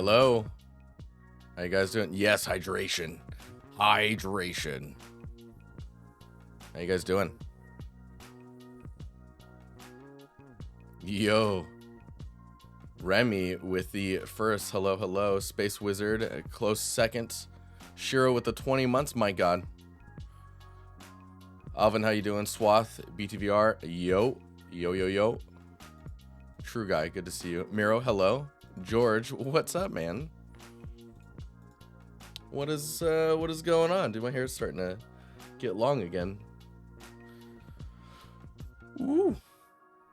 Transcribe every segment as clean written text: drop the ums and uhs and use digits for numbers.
Hello. How you guys doing? Yes, hydration. Hydration. How you guys doing? Yo. Remy with the first hello, hello. Space Wizard, a close second. Shiro with the 20 months, my god. Alvin, how you doing? Swath, BTVR, yo. Yo, yo, yo. True Guy, good to see you. Miro, hello. George, what's up, man? What is going on? Dude, my hair's starting to get long again. Ooh,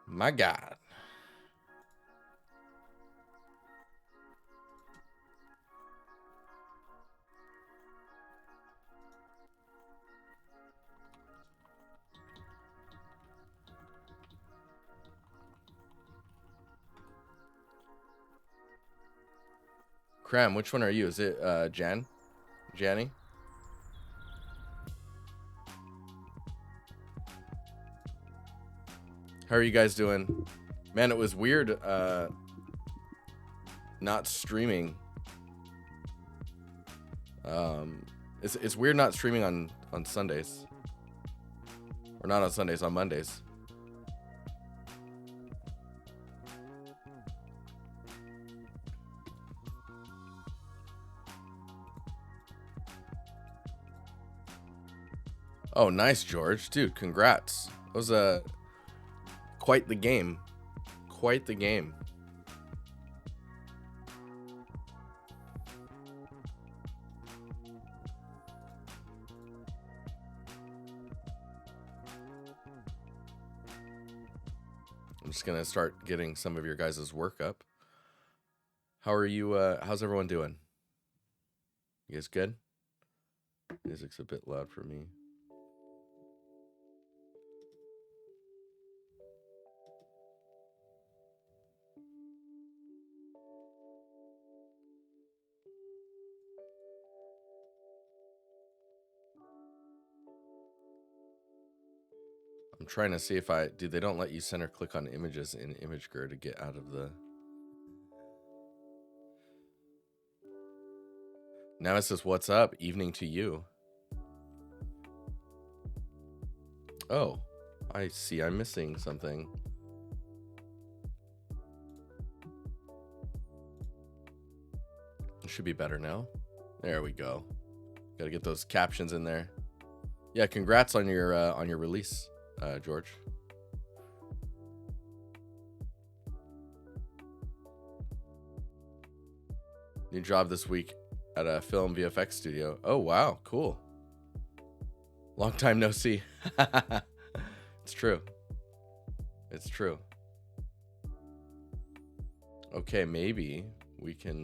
my god. Cram, which one are you? Is it Janny? How are you guys doing? Man, it was weird not streaming. It's weird not streaming on Sundays. Or not on Sundays, on Mondays. Oh, nice, George. Dude, congrats. That was quite the game. Quite the game. I'm just gonna start getting some of your guys' work up. How are you? How's everyone doing? You guys good? Music's a bit loud for me. I'm trying to see if dude, they don't let you center click on images in ImageGur to get out of the. Now it says, what's up? Evening to you. Oh, I see. I'm missing something. It should be better now. There we go. Gotta get those captions in there. Yeah, congrats on your release, George. New job this week at a film VFX studio. Oh wow, cool. Long time no see. It's true. It's true. Okay, maybe we can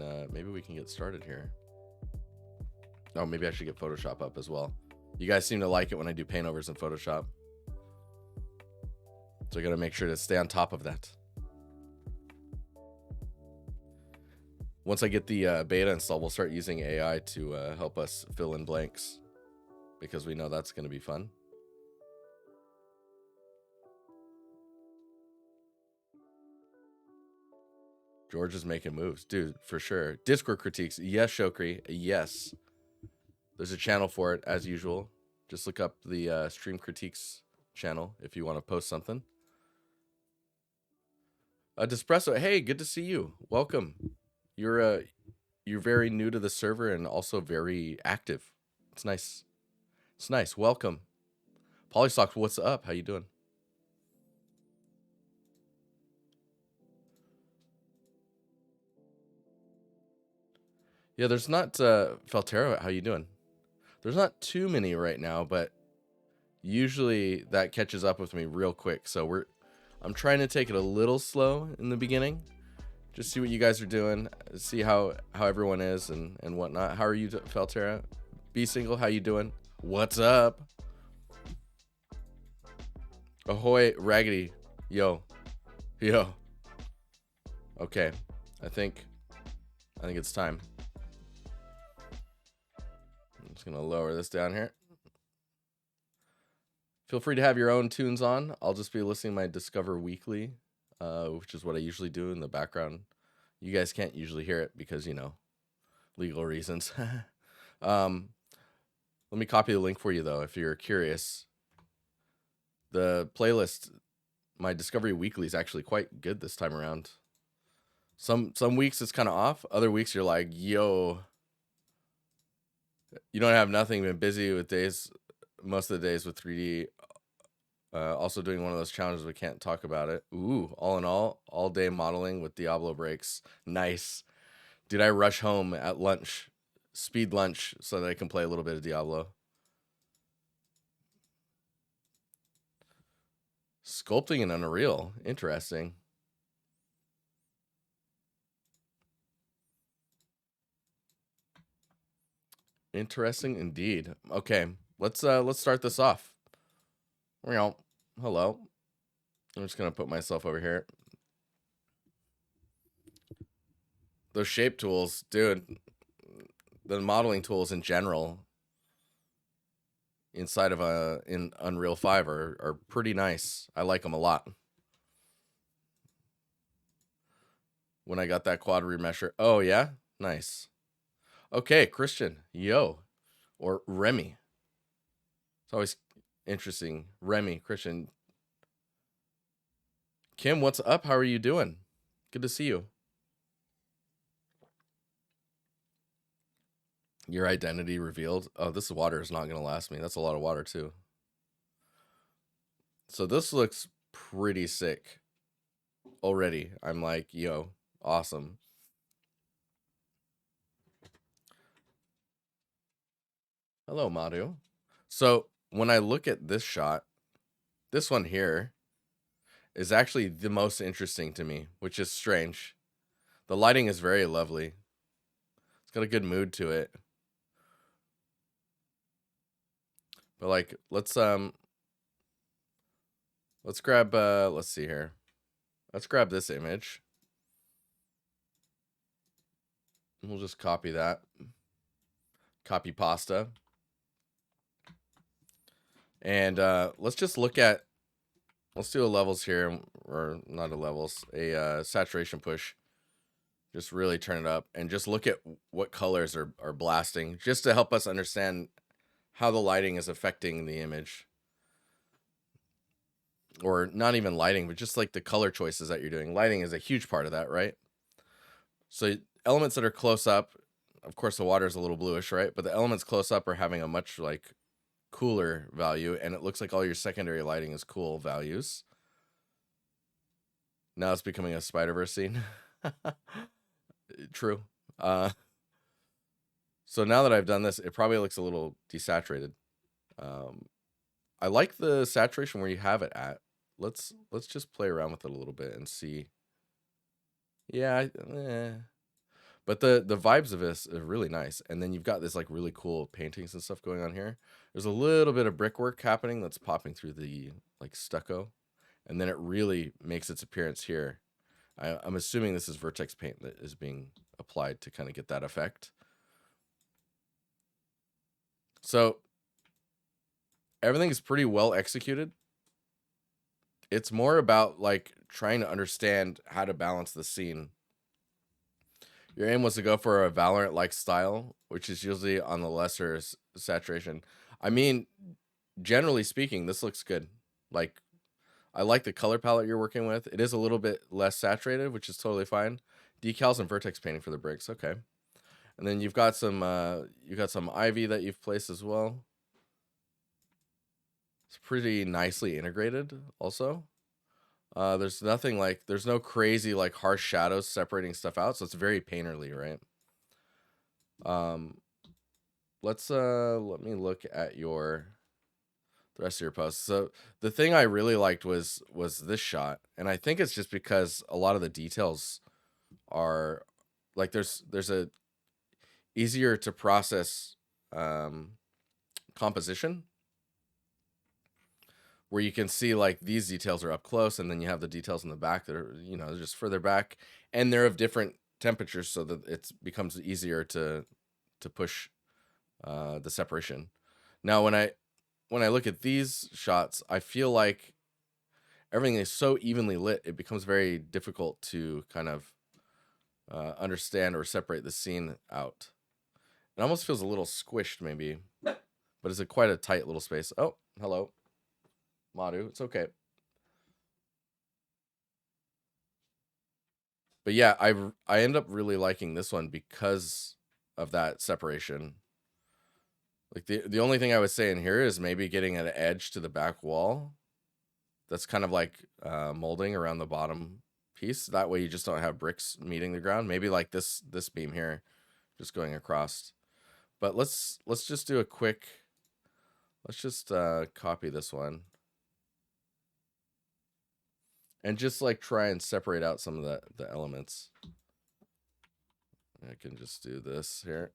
get started here. Oh, maybe I should get Photoshop up as well. You guys seem to like it when I do paintovers in Photoshop. So I gotta make sure to stay on top of that. Once I get the beta installed, we'll start using AI to help us fill in blanks, because we know that's gonna be fun. George is making moves. Dude, for sure. Discord critiques. Yes, Shokri. Yes. There's a channel for it, as usual. Just look up the stream critiques channel if you want to post something. Despresso, hey, good to see you. Welcome. You're very new to the server and also very active. It's nice. It's nice. Welcome. Polysocks, what's up? How you doing? Yeah, there's not Feltero, how you doing? There's not too many right now, but usually that catches up with me real quick. So I'm trying to take it a little slow in the beginning. Just see what you guys are doing, see how everyone is and whatnot. How are you, Feltera? Be single, how you doing? What's up? Ahoy, Raggedy. Yo. Okay, I think it's time. I'm just gonna lower this down here. Feel free to have your own tunes on. I'll just be listening to my Discover Weekly, which is what I usually do in the background. You guys can't usually hear it because, you know, legal reasons. um, let me copy the link for you, though, if you're curious. The playlist, my Discovery Weekly, is actually quite good this time around. Some weeks it's kind of off. Other weeks you're like, yo, you don't have nothing. Been busy with days, most of the days with 3D. Also doing one of those challenges, we can't talk about it. Ooh, all in all day modeling with Diablo breaks. Nice. Dude, I rush home at lunch, speed lunch, so that I can play a little bit of Diablo. Sculpting in Unreal. Interesting. Interesting indeed. Okay, let's start this off. Well, hello. I'm just gonna put myself over here. Those shape tools, dude. The modeling tools in general inside of in Unreal 5 are pretty nice. I like them a lot. When I got that quad remesher. Oh yeah, nice. Okay, Christian, yo, or Remy. It's always interesting. Remy, Christian. Kim, what's up? How are you doing? Good to see you. Your identity revealed. Oh, this water is not going to last me. That's a lot of water, too. So this looks pretty sick already. I'm like, yo, awesome. Hello, Madhu. So when I look at this shot, this one here is actually the most interesting to me, which is strange. The lighting is very lovely. It's got a good mood to it. But like, let's grab let's see here. Let's grab this image. We'll just copy that. Copy pasta. And let's just look at, let's do a levels here, or not a levels, a saturation push. Just really turn it up and just look at what colors are blasting, just to help us understand how the lighting is affecting the image. Or not even lighting, but just like the color choices that you're doing. Lighting is a huge part of that, right? So elements that are close up, of course the water is a little bluish, right? But the elements close up are having a much like cooler value, and it looks like all your secondary lighting is cool values. Now it's becoming a Spider-Verse scene. True. So now that I've done this, it probably looks a little desaturated. I like the saturation where you have it at. Let's just play around with it a little bit and see. Yeah, but the vibes of this are really nice. And then you've got this like really cool paintings and stuff going on here. There's a little bit of brickwork happening that's popping through the like stucco, and then it really makes its appearance here. I'm assuming this is vertex paint that is being applied to kind of get that effect. So everything is pretty well executed. It's more about like trying to understand how to balance the scene. Your aim was to go for a Valorant-like style, which is usually on the lesser saturation. I mean, generally speaking, this looks good. Like, I like the color palette you're working with. It is a little bit less saturated, which is totally fine. Decals and vertex painting for the bricks, okay. And then you've got some ivy that you've placed as well. It's pretty nicely integrated also. There's nothing like, there's no crazy like harsh shadows separating stuff out, so it's very painterly, right? Let me look at the rest of your posts. So the thing I really liked was this shot, and I think it's just because a lot of the details are like there's a easier to process composition, where you can see like these details are up close, and then you have the details in the back that are, you know, just further back, and they're of different temperatures, so that it becomes easier to push the separation. Now when I look at these shots, I feel like everything is so evenly lit, it becomes very difficult to kind of understand or separate the scene out. It almost feels a little squished, maybe, but it's quite a tight little space. Oh, hello, Madu. It's okay. But yeah, I end up really liking this one because of that separation. Like the only thing I would say in here is maybe getting an edge to the back wall. That's kind of like molding around the bottom piece. That way you just don't have bricks meeting the ground. Maybe like this beam here, just going across. But let's just do a quick. Let's just copy this one. And just like try and separate out some of the elements. I can just do this here.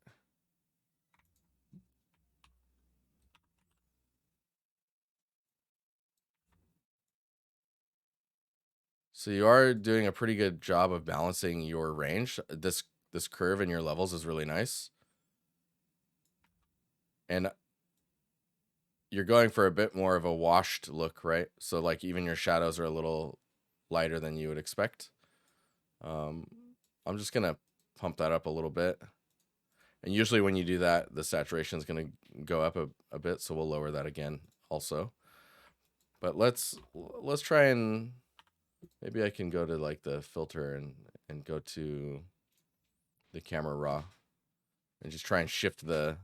So you are doing a pretty good job of balancing your range. This curve in your levels is really nice. And you're going for a bit more of a washed look, right? So like even your shadows are a little lighter than you would expect. I'm just gonna pump that up a little bit. And usually when you do that, the saturation is gonna go up a bit, so we'll lower that again also. But let's try and maybe I can go to like the filter and go to the camera raw and just try and shift the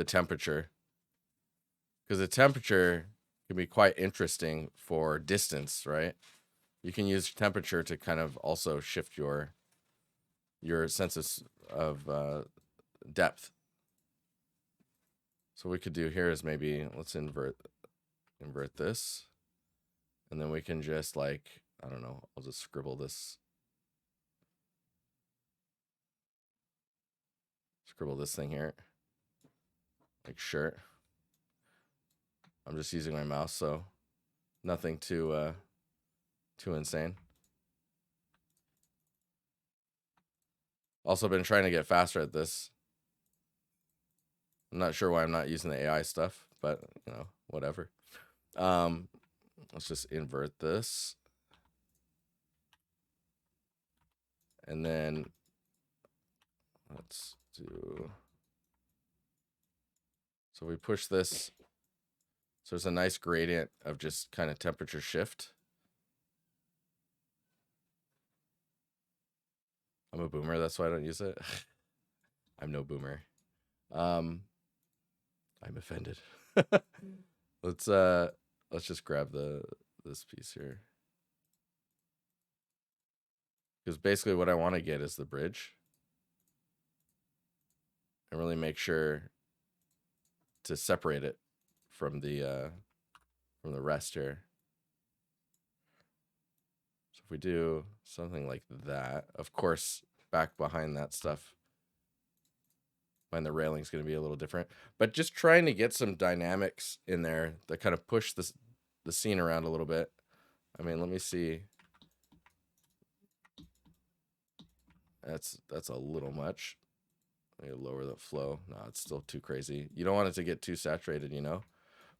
temperature, because the temperature can be quite interesting for distance, right? You can use temperature to kind of also shift your sense of depth. So what we could do here is maybe let's invert this, and then we can just like, I don't know, I'll just scribble this thing here, like shirt. I'm just using my mouse, so nothing too insane. Also been trying to get faster at this. I'm not sure why I'm not using the AI stuff, but you know, whatever. Let's just invert this. And then let's do, so we push this. So there's a nice gradient of just kind of temperature shift. I'm a boomer, that's why I don't use it. I'm no boomer. I'm offended. Let's just grab this piece here. Because basically what I want to get is the bridge. And really make sure to separate it from the rest here. So if we do something like that, of course, back behind that stuff, behind the railing is going to be a little different. But just trying to get some dynamics in there that kind of push the scene around a little bit. I mean, let me see. That's a little much. Let me lower the flow. No, it's still too crazy. You don't want it to get too saturated, you know?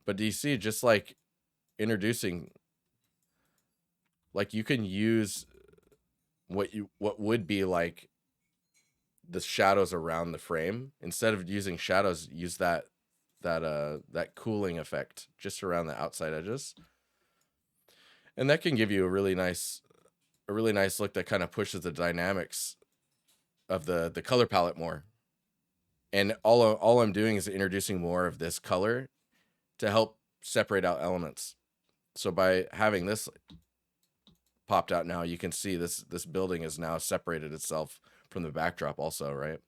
But do you see, just like introducing, like you can use what would be like the shadows around the frame. Instead of using shadows, use that cooling effect just around the outside edges. And that can give you a really nice look that kind of pushes the dynamics of the color palette more. And all I'm doing is introducing more of this color to help separate out elements. So by having this popped out now, you can see this building has now separated itself from the backdrop also, right?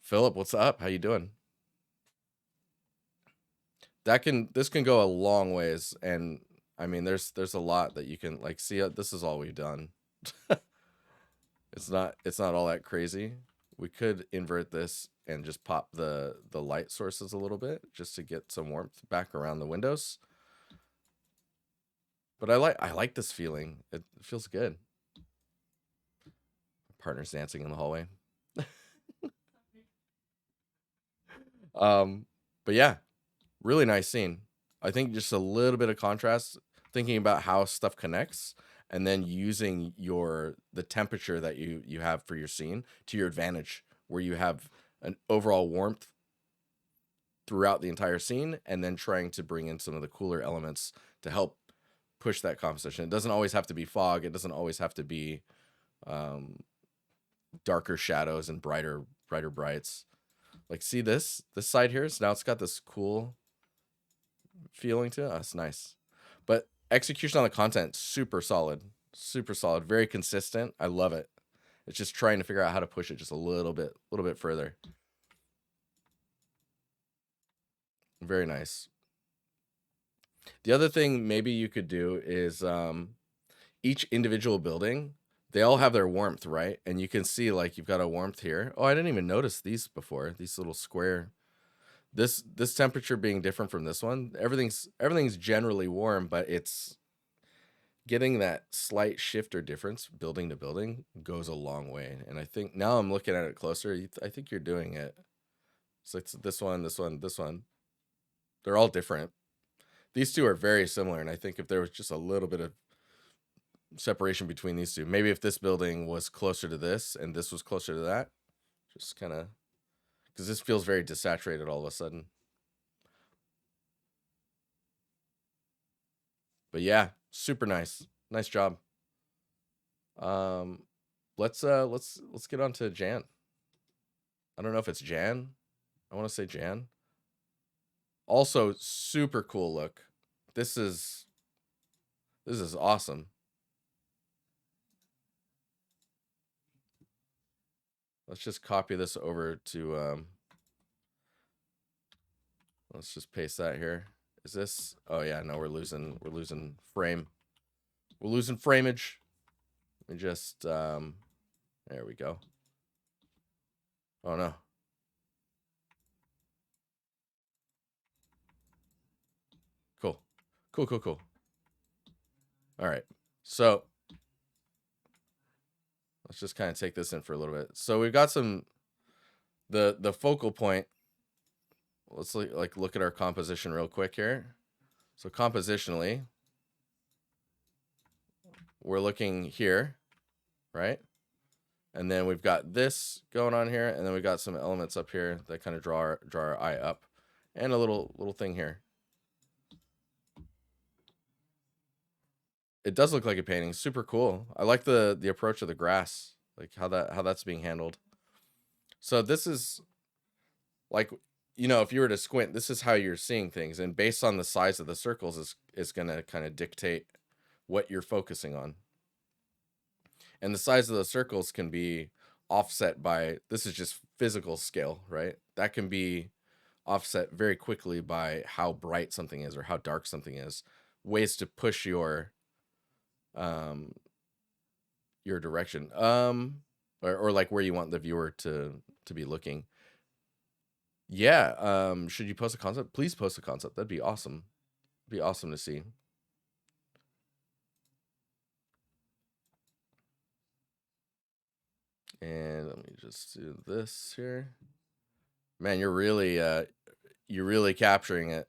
Philip, what's up? How you doing? This can go a long ways, and I mean there's a lot that you can like see. This is all we've done. It's not all that crazy. We could invert this and just pop the light sources a little bit just to get some warmth back around the windows. But I like this feeling. It feels good. My partner's dancing in the hallway. But yeah, really nice scene. I think just a little bit of contrast, thinking about how stuff connects, and then using the temperature that you have for your scene to your advantage, where you have an overall warmth throughout the entire scene, and then trying to bring in some of the cooler elements to help push that composition. It doesn't always have to be fog. It doesn't always have to be darker shadows and brighter brights. Like, see this side here? So now it's got this cool feeling to it. It's nice. But execution on the content, super solid, very consistent. I love it. It's just trying to figure out how to push it just a little bit further. Very nice. The other thing maybe you could do is each individual building, they all have their warmth, right? And you can see, like, you've got a warmth here. Oh, I didn't even notice these before. These little square. This temperature being different from this one. Everything's generally warm, but it's getting that slight shift or difference building to building goes a long way. And I think now I'm looking at it closer, I think you're doing it. It's like this one, this one, this one. They're all different. These two are very similar, and I think if there was just a little bit of separation between these two, maybe if this building was closer to this and this was closer to that, just kind of, because this feels very desaturated all of a sudden. But yeah, super nice job. Let's get on to Jan. I don't know if it's Jan. I want to say Jan. Also super cool look. This is awesome. Let's just copy this over to let's just paste that here. Is this? Oh yeah, no, we're losing frame. We're losing frameage. We just there we go. Oh no. Cool. All right. So let's just kind of take this in for a little bit. So we've got some the focal point. Let's look at our composition real quick here. So compositionally, we're looking here, right? And then we've got this going on here, and then we've got some elements up here that kind of draw our eye up, and a little thing here. It does look like a painting. Super cool. I like the approach of the grass, like how that's being handled. So this is like, if you were to squint, this is how you're seeing things, and based on the size of the circles is going to kind of dictate what you're focusing on. And the size of the circles can be offset by, this is just physical scale, right? That can be offset very quickly by how bright something is or how dark something is. Ways to push your direction, or like where you want the viewer to be looking. Yeah. Should you post a concept? Please post a concept. That'd be awesome. It'd be awesome to see. And let me just do this here. Man, you're really capturing it.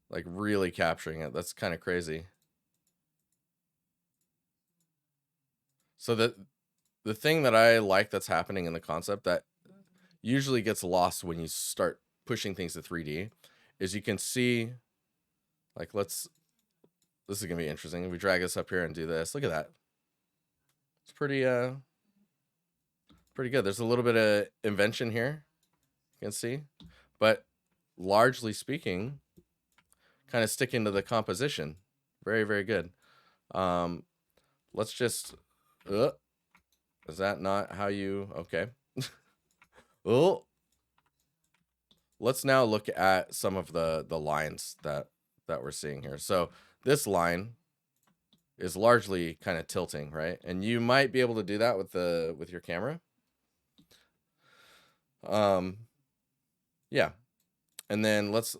Like, really capturing it. That's kind of crazy. So the thing that I like that's happening in the concept that usually gets lost when you start pushing things to 3D is you can see, like, this is gonna be interesting. If we drag this up here and do this, look at that. It's pretty good. There's a little bit of invention here, you can see, but largely speaking, kind of sticking to the composition. Very, very good. Let's just, is that not how you, okay. Oh, let's now look at some of the lines that we're seeing here. So this line is largely kind of tilting, right? And you might be able to do that with your camera. Yeah. And then let's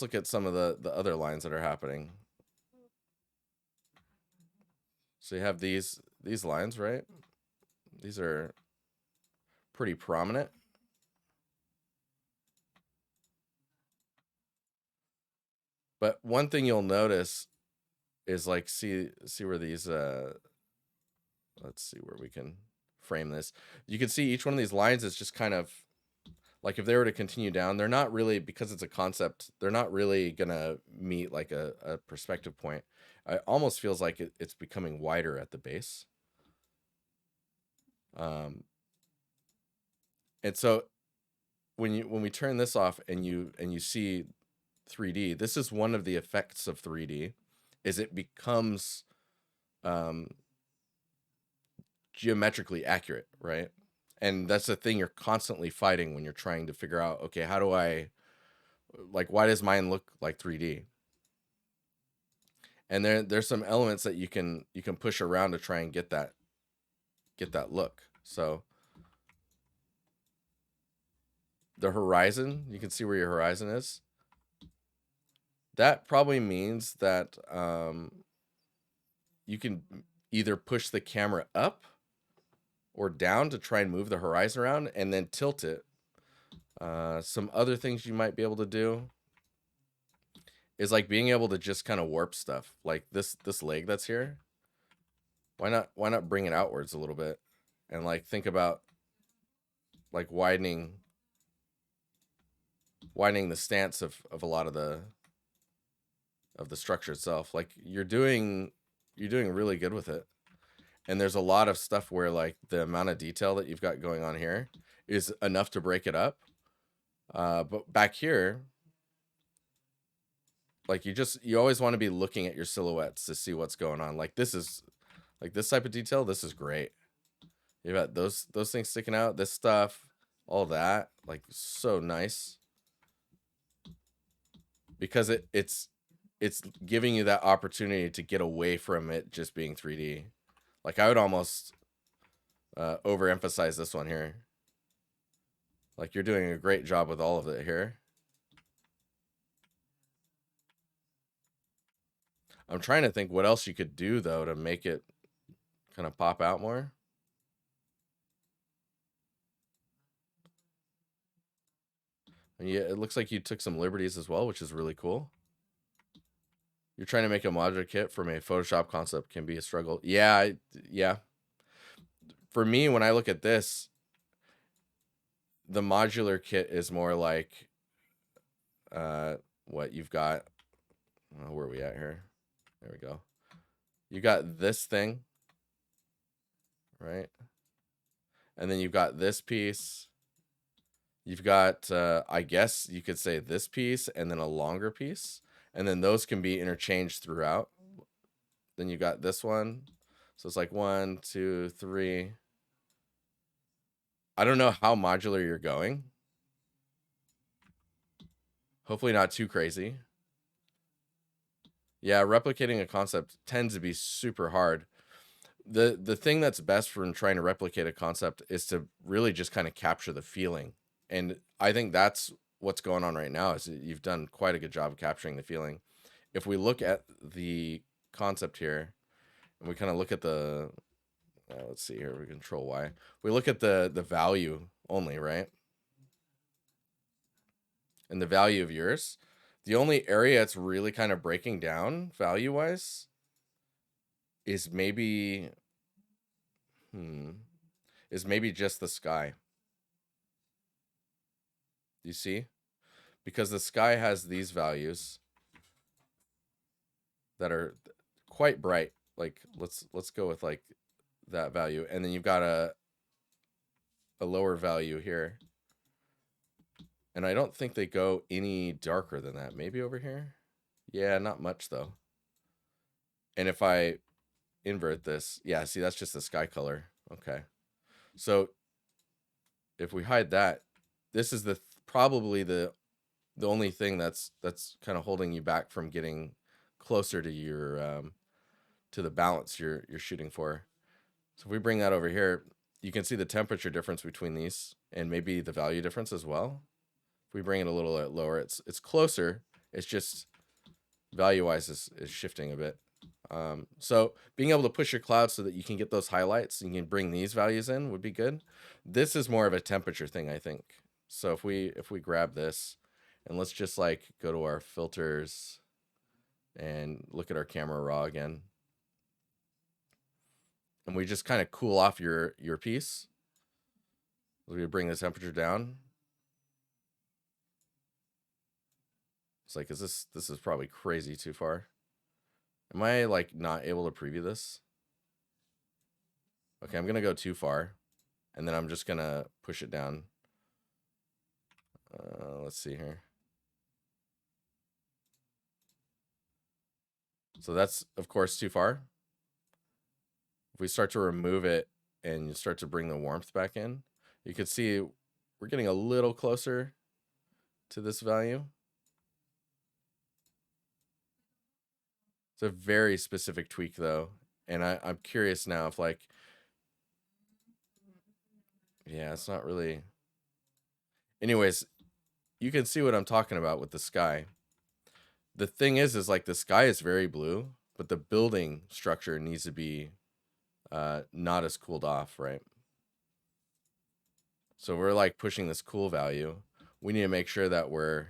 look at some of the other lines that are happening. So you have these lines, right? These are pretty prominent. But one thing you'll notice is like see where these let's see where we can frame this. You can see each one of these lines is just kind of like if they were to continue down, they're not really, because it's a concept, they're not really gonna meet like a perspective point. It almost feels like it's becoming wider at the base. And so when we turn this off and you see 3D, this is one of the effects of 3D, is it becomes geometrically accurate, right? And that's the thing you're constantly fighting when you're trying to figure out, okay, how do I, like, why does mine look like 3D? And there's some elements that you can push around to try and get that look. So the horizon, you can see where your horizon is. That probably means that you can either push the camera up or down to try and move the horizon around and then tilt it. Some other things you might be able to do is like being able to just kind of warp stuff, like this leg that's here. Why not bring it outwards a little bit and like think about like widening the stance of a lot of the structure itself. Like you're doing really good with it. And there's a lot of stuff where like the amount of detail that you've got going on here is enough to break it up. But back here, like you always want to be looking at your silhouettes to see what's going on. Like this is like this type of detail. This is great. You've got those things sticking out, this stuff, all that, like so nice. Because it's giving you that opportunity to get away from it just being 3D. Like I would almost overemphasize this one here. Like you're doing a great job with all of it here. I'm trying to think what else you could do though to make it kind of pop out more. And yeah, it looks like you took some liberties as well, which is really cool. You're trying to make a modular kit from a Photoshop concept can be a struggle. Yeah, yeah. For me, when I look at this, the modular kit is more like what you've got. Where are we at here? There we go. You got this thing, right? And then you've got this piece. You've got, I guess you could say this piece and then a longer piece. And then those can be interchanged throughout. Then you got this one. So it's like 1, 2, 3. I don't know how modular you're going. Hopefully not too crazy. Yeah, replicating a concept tends to be super hard. The thing that's best from trying to replicate a concept is to really just kind of capture the feeling. And I think that's what's going on right now, is you've done quite a good job of capturing the feeling. If we look at the concept here and we kind of look at the let's see here, we control Y. We look at the value only, right? And the value of yours. The only area it's really kind of breaking down value-wise is maybe just the sky. You see? Because the sky has these values that are quite bright. Like let's go with like that value, and then you've got a lower value here. And I don't think they go any darker than that. Maybe over here? Yeah, not much though. And if I invert this, yeah, see, that's just the sky color. Okay. So if we hide that, this is probably the only thing that's kind of holding you back from getting closer to your to the balance you're shooting for. So if we bring that over here, you can see the temperature difference between these and maybe the value difference as well. If we bring it a little lower, it's closer. It's just value-wise is shifting a bit. So being able to push your cloud so that you can get those highlights and you can bring these values in would be good. This is more of a temperature thing, I think. So if we grab this and let's just like go to our filters and look at our camera raw again. And we just kind of cool off your piece. We bring the temperature down. It's like, this is probably crazy too far. Am I like not able to preview this? Okay, I'm gonna go too far, and then I'm just gonna push it down. Let's see here. So that's, of course, too far. If we start to remove it and you start to bring the warmth back in, you can see we're getting a little closer to this value. It's a very specific tweak, though. And I'm curious now if, like, yeah, it's not really. Anyways, you can see what I'm talking about with the sky. The thing is like the sky is very blue, but the building structure needs to be not as cooled off, right? So we're like pushing this cool value. We need to make sure that we're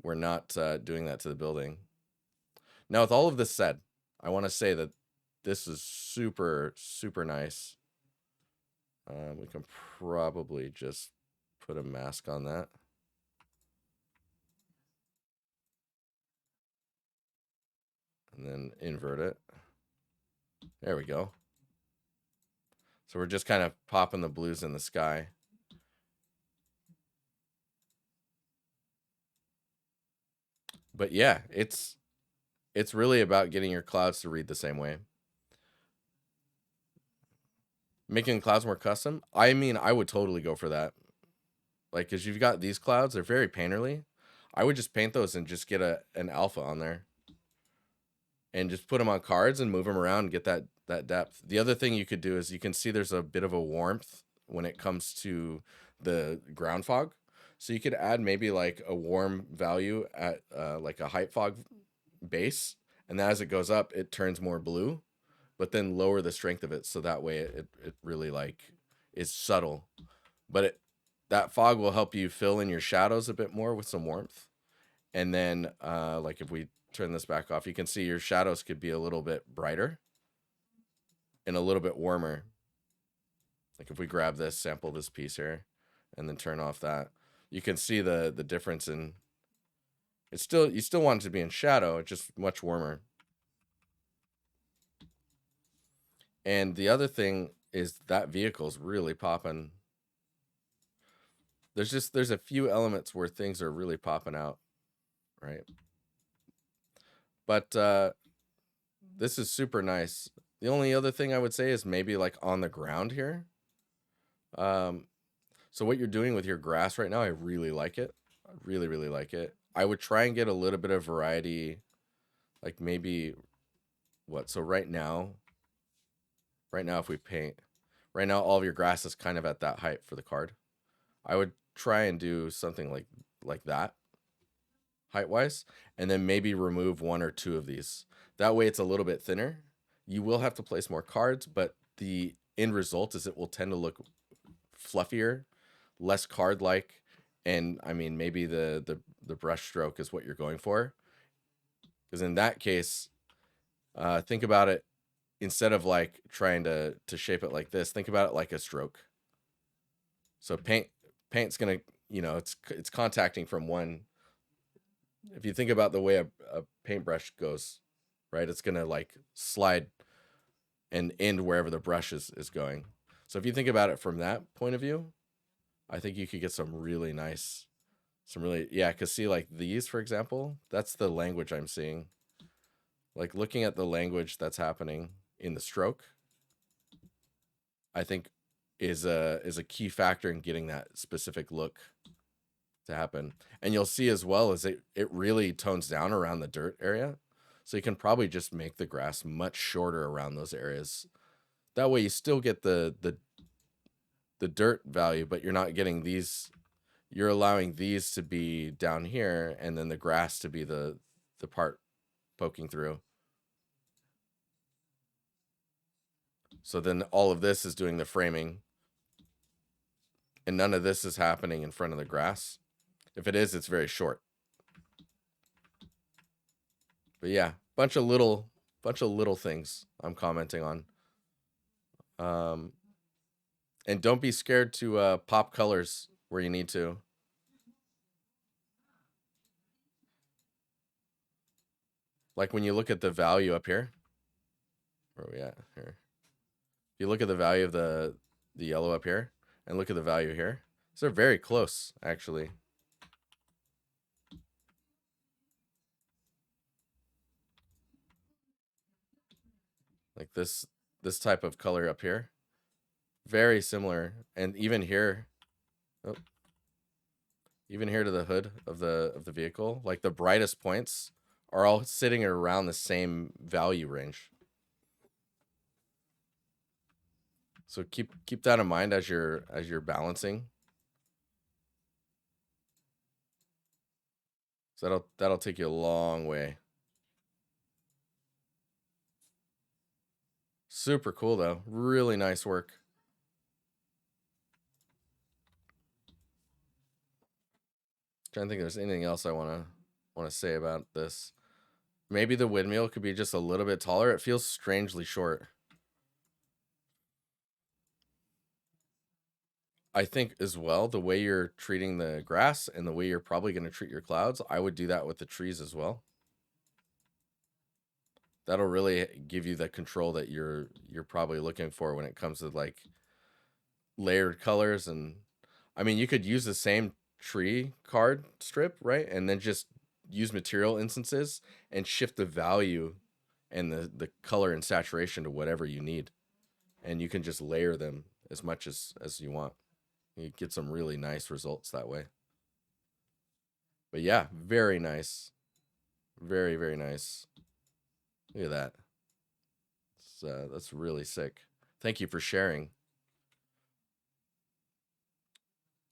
not doing that to the building. Now, with all of this said, I want to say that this is super, super nice. We can probably just put a mask on that. And then invert it. There we go. So we're just kind of popping the blues in the sky. But yeah, it's really about getting your clouds to read the same way. Making clouds more custom, I mean, I would totally go for that. Like, because you've got these clouds, they're very painterly. I would just paint those and just get an alpha on there. And just put them on cards and move them around and get that depth. The other thing you could do is you can see there's a bit of a warmth when it comes to the ground fog. So you could add maybe like a warm value at like a height fog base. And as it goes up, it turns more blue, but then lower the strength of it. So that way it really like is subtle. But that fog will help you fill in your shadows a bit more with some warmth. And then like if we turn this back off, you can see your shadows could be a little bit brighter and a little bit warmer. Like if we grab this, sample this piece here, and then turn off that, you can see the difference in. It's still, you still want it to be in shadow, it's just much warmer. And the other thing is that vehicle's really popping. There's a few elements where things are really popping out, right? But this is super nice. The only other thing I would say is maybe like on the ground here. So what you're doing with your grass right now, I really like it. I really, really like it. I would try and get a little bit of variety, like maybe what? So right now, if we paint, right now all of your grass is kind of at that height for the card. I would try and do something like that, height wise, and then maybe remove one or two of these. That way it's a little bit thinner. You will have to place more cards, but the end result is it will tend to look fluffier, less card like, and I mean maybe the brush stroke is what you're going for. Because in that case, think about it, instead of like trying to shape it like this, think about it like a stroke. So paint's gonna, it's contacting from one. If you think about the way a paintbrush goes, right, it's gonna like slide and end wherever the brush is going. So if you think about it from that point of view, I think you could get some really nice, yeah, because see, like these, for example, that's the language I'm seeing. Like looking at the language that's happening in the stroke, I think is a key factor in getting that specific look to happen. And you'll see as well as it really tones down around the dirt area. So you can probably just make the grass much shorter around those areas. That way you still get the dirt value, but you're not getting these. You're allowing these to be down here and then the grass to be the part poking through. So then all of this is doing the framing, and none of this is happening in front of the grass. If it is, it's very short. But yeah, bunch of little things I'm commenting on. And don't be scared to pop colors where you need to. Like when you look at the value up here. Where are we at here? If you look at the value of the yellow up here and look at the value here, so they're very close actually. Like this type of color up here, very similar, and even here, oh, even here to the hood of the vehicle, like the brightest points are all sitting around the same value range. So keep that in mind as you're balancing. So that'll take you a long way. Super cool though. Really nice work. Trying to think if there's anything else I want to say about this. Maybe the windmill could be just a little bit taller. It feels strangely short. I think as well, the way you're treating the grass and the way you're probably going to treat your clouds, I would do that with the trees as well. That'll really give you the control that you're probably looking for when it comes to like layered colors. And I mean, you could use the same tree card strip, right? And then just use material instances and shift the value and the color and saturation to whatever you need. And you can just layer them as much as you want. You get some really nice results that way. But yeah, very nice. Very, very nice. Look at that. That's really sick. Thank you for sharing.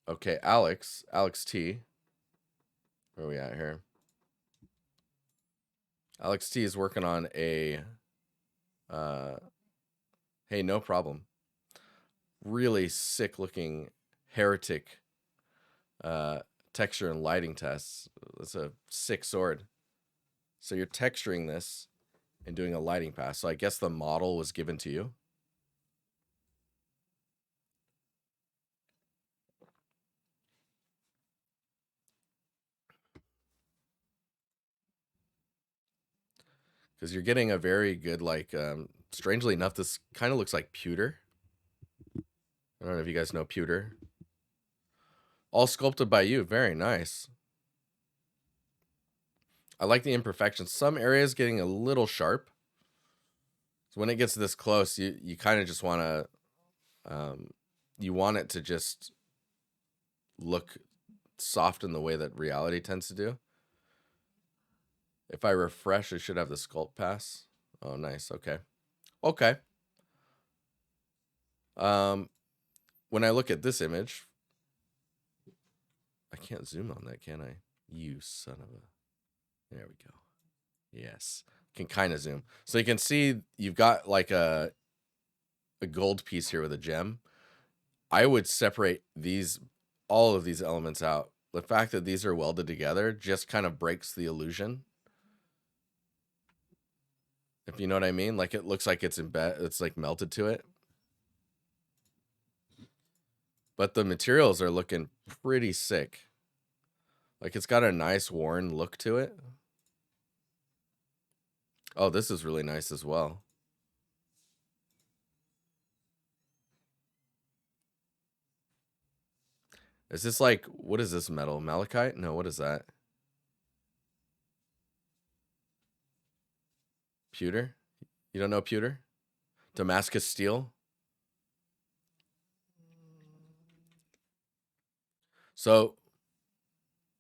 Okay, Alex T. Where are we at here? Alex T is working on a hey, no problem. Really sick looking heretic texture and lighting tests. That's a sick sword. So you're texturing this and doing a lighting pass. So I guess the model was given to you. Because you're getting a very good, like, strangely enough, this kind of looks like pewter. I don't know if you guys know pewter. All sculpted by you. Very nice. I like the imperfections. Some areas getting a little sharp. So when it gets this close, you kind of just want to, you want it to just look soft in the way that reality tends to do. If I refresh, it should have the sculpt pass. Oh, nice. Okay. Okay. When I look at this image, I can't zoom on that, can I? You son of a... There we go. Yes. Can kind of zoom. So you can see you've got like a gold piece here with a gem. I would separate all of these elements out. The fact that these are welded together just kind of breaks the illusion. If you know what I mean? Like it looks like it's like melted to it. But the materials are looking pretty sick. Like it's got a nice worn look to it. Oh, this is really nice as well. Is this like, what is this metal? Malachite? No, what is that? Pewter? You don't know pewter? Damascus steel? So,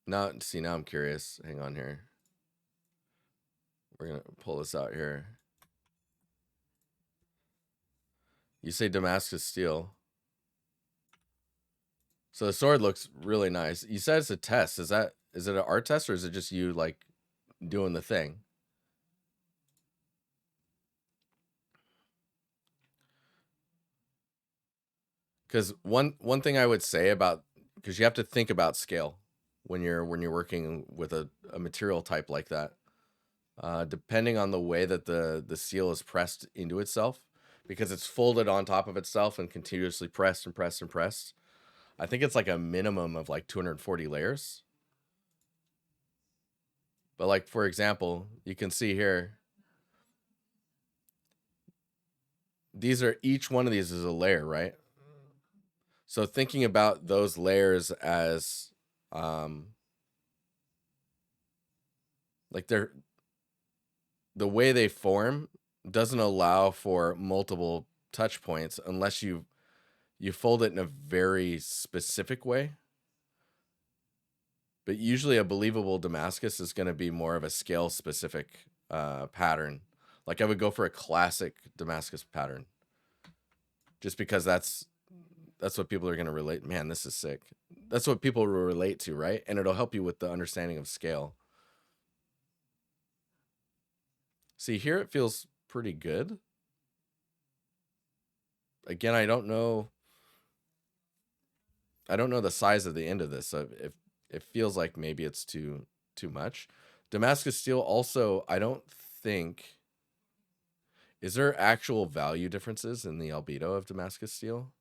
now I'm curious. Hang on here. We're going to pull this out here. You say Damascus steel. So the sword looks really nice. You said it's a test. Is it an art test or is it just you like doing the thing? Because one thing I would say about, because you have to think about scale when you're working with a material type like that. depending on the way that the steel is pressed into itself, because it's folded on top of itself and continuously pressed and pressed and pressed. I think it's like a minimum of like 240 layers. But like, for example, you can see here, each one of these is a layer, right? So thinking about those layers as like the way they form doesn't allow for multiple touch points unless you fold it in a very specific way. But usually a believable Damascus is going to be more of a scale specific pattern. Like I would go for a classic Damascus pattern, just because that's what people are going to relate. Man, this is sick. That's what people will relate to, right? And it'll help you with the understanding of scale. See, here it feels pretty good. Again, I don't know the size of the end of this, so if it feels like maybe it's too much. Damascus steel also, I don't think, is there actual value differences in the albedo of Damascus steel?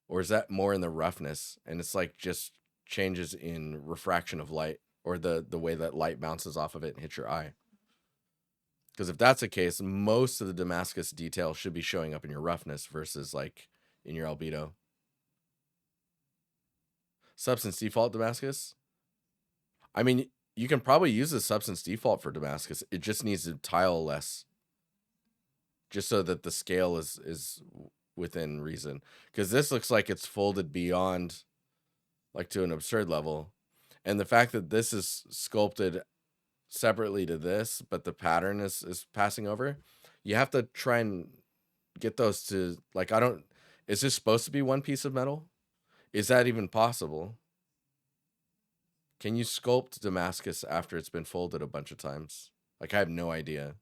Or is that more in the roughness and it's like just changes in refraction of light, or the way that light bounces off of it and hits your eye? Because if that's the case, most of the Damascus detail should be showing up in your roughness versus like in your albedo. Substance default Damascus? I mean, you can probably use the substance default for Damascus. It just needs to tile less, just so that the scale is within reason. Because this looks like it's folded beyond, like, to an absurd level. And the fact that this is sculpted separately to this, but the pattern is passing over, you have to try and get those to, like, is this supposed to be one piece of metal? Is that even possible? Can you sculpt Damascus after it's been folded a bunch of times? Like, I have no idea.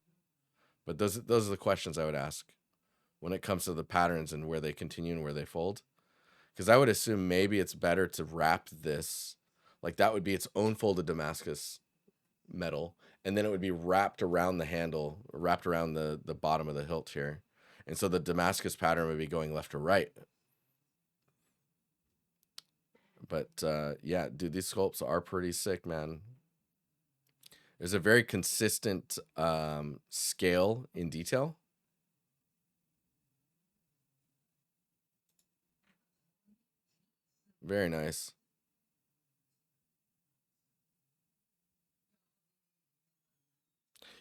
But those are the questions I would ask when it comes to the patterns and where they continue and where they fold. Because I would assume maybe it's better to wrap this, like that would be its own folded Damascus metal, and then it would be wrapped around the handle, wrapped around the bottom of the hilt here. And so the Damascus pattern would be going left to right. But yeah, dude, these sculpts are pretty sick, man. There's a very consistent scale in detail. Very nice.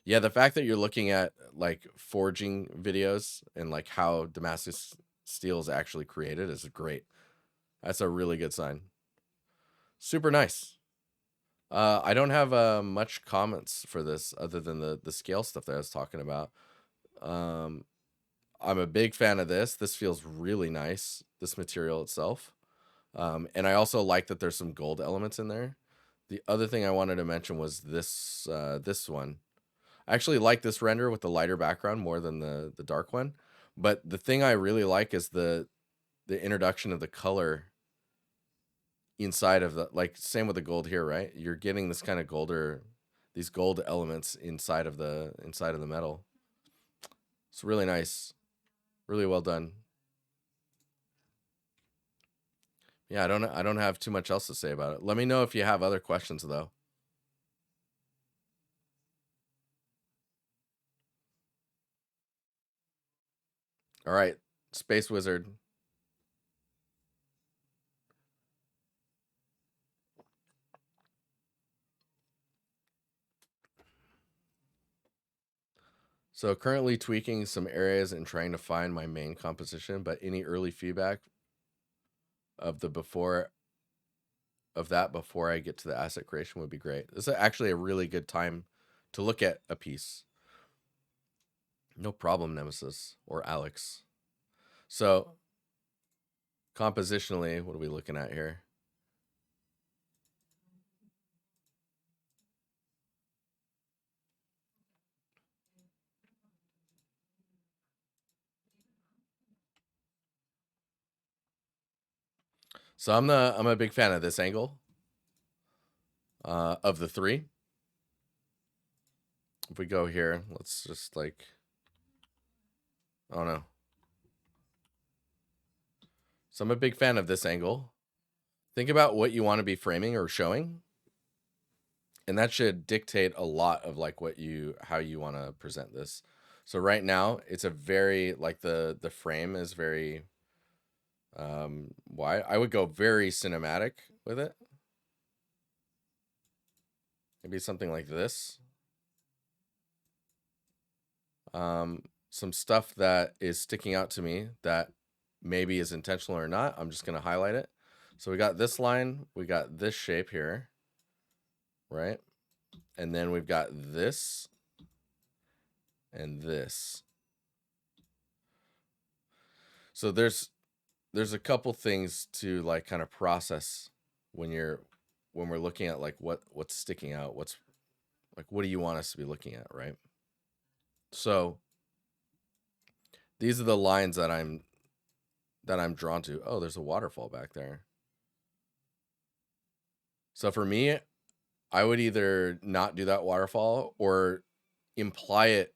Yeah, the fact that you're looking at like forging videos and like how Damascus steel is actually created is great. That's a really good sign. Super nice. I don't have much comments for this other than the scale stuff that I was talking about. Um, I'm a big fan of this. This feels really nice, this material itself. And I also like that there's some gold elements in there. The other thing I wanted to mention was this one. I actually like this render with the lighter background more than the dark one. But the thing I really like is the introduction of the color inside of the, like, same with the gold here, right? You're getting this kind of these gold elements inside of the metal. It's really nice. Really well done. Yeah, I don't have too much else to say about it. Let me know if you have other questions though. All right, Space Wizard. So currently tweaking some areas and trying to find my main composition, but any early feedback of the before I get to the asset creation would be great. This is actually a really good time to look at a piece. No problem, Nemesis or Alex. So compositionally, what are we looking at here? So I'm a big fan of this angle of the three. if we go here, let's just like, oh no. So I'm a big fan of this angle. Think about what you want to be framing or showing, and that should dictate a lot of like how you want to present this. So right now it's a very like the frame is very wide. I would go very cinematic with it. Maybe something like this. Some stuff that is sticking out to me that maybe is intentional or not. I'm just going to highlight it. So we got this line, we got this shape here, right? And then we've got this and this. So there's a couple things to like kind of process when we're looking at like what's sticking out, what's like what do you want us to be looking at, right? So these are the lines that I'm drawn to. Oh, there's a waterfall back there. So for me, I would either not do that waterfall or imply it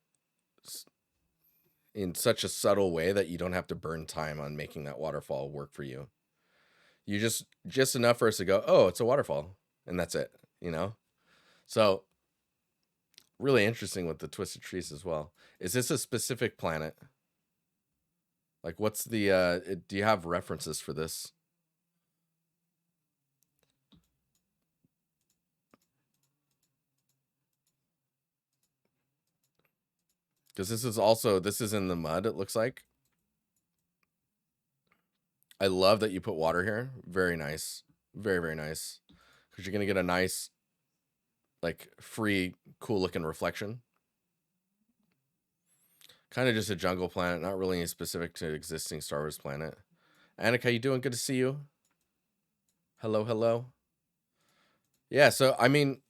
in such a subtle way that you don't have to burn time on making that waterfall work for you. You just enough for us to go, oh, it's a waterfall, and that's it, you know? So really interesting with the twisted trees as well. Is this a specific planet? Like what's the do you have references for this? Because this is in the mud, it looks like. I love that you put water here. Very nice. Very, very nice. Because you're going to get a nice, like, free, cool looking reflection. Kind of just a jungle planet, not really specific to existing Star Wars planet. Anik, how you doing? Good to see you. Hello, hello. Yeah, so, I mean,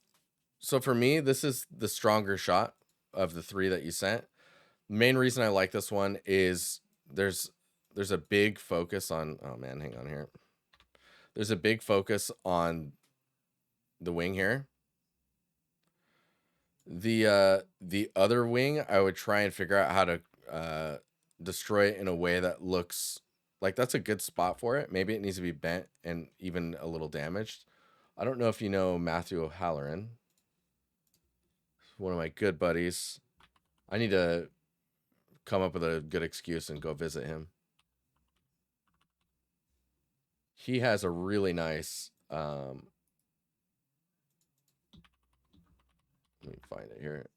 so for me, this is the stronger shot of the three that you sent. Main reason I like this one is there's a big focus on, oh man, hang on here. There's a big focus on the wing here. The other wing, I would try and figure out how to destroy it in a way that looks like that's a good spot for it. Maybe it needs to be bent and even a little damaged. I don't know if you know Matthew O'Halloran, one of my good buddies. I need to come up with a good excuse and go visit him. He has a really nice let me find it here.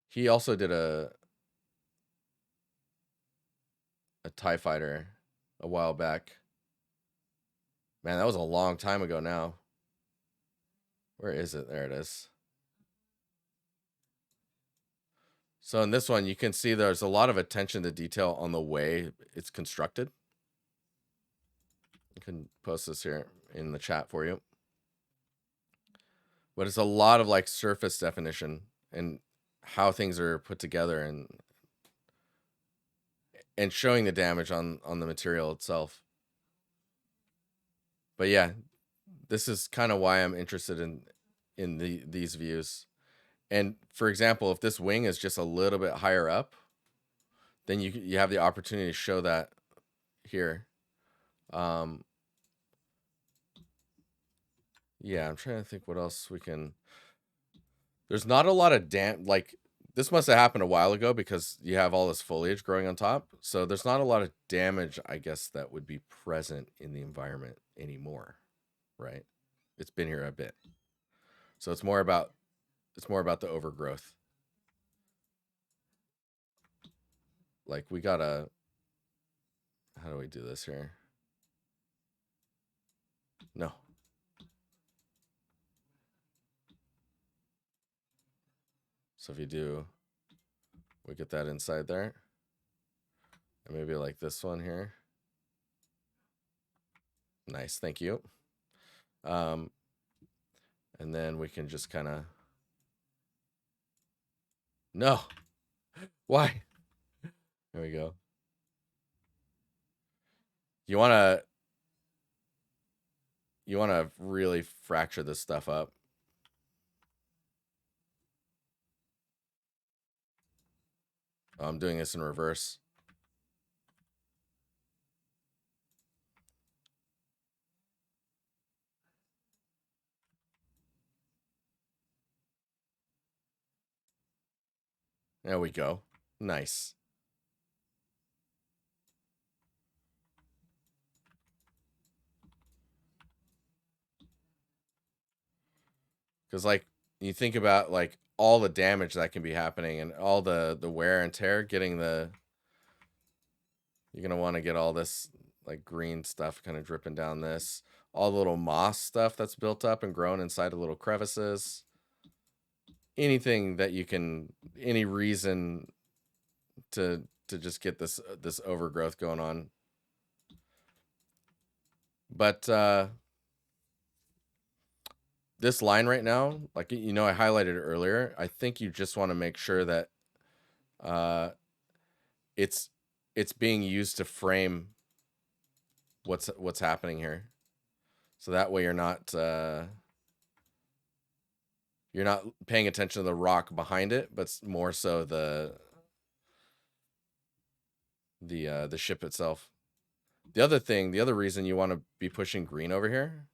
He also did a TIE fighter a while back. Man, that was a long time ago now. Where is it? There it is. So in this one, you can see there's a lot of attention to detail on the way it's constructed. I can post this here in the chat for you. But it's a lot of like surface definition and how things are put together and showing the damage on the material itself. But yeah, this is kind of why I'm interested in these views. And for example, if this wing is just a little bit higher up, then you have the opportunity to show that here. Yeah, I'm trying to think what else we can. There's not a lot of like this must have happened a while ago because you have all this foliage growing on top. So there's not a lot of damage, I guess, that would be present in the environment anymore, right? It's been here a bit. So it's more about the overgrowth. Like we gotta, how do we do this here? No. So if you do, we get that inside there. And maybe like this one here. Nice, thank you. And then we can just kind of, no. Why? There we go. You want to really fracture this stuff up. I'm doing this in reverse. There we go. Nice. Because like you think about like all the damage that can be happening and all the wear and tear, getting the you're gonna want to get all this like green stuff kind of dripping down this, all the little moss stuff that's built up and grown inside of little crevices. Anything that you can, any reason to just get this overgrowth going on. But this line right now, like you know, I highlighted it earlier. I think you just want to make sure that uh, it's being used to frame what's happening here, so that way you're not paying attention to the rock behind it, but more so the ship itself. The other reason you want to be pushing green over here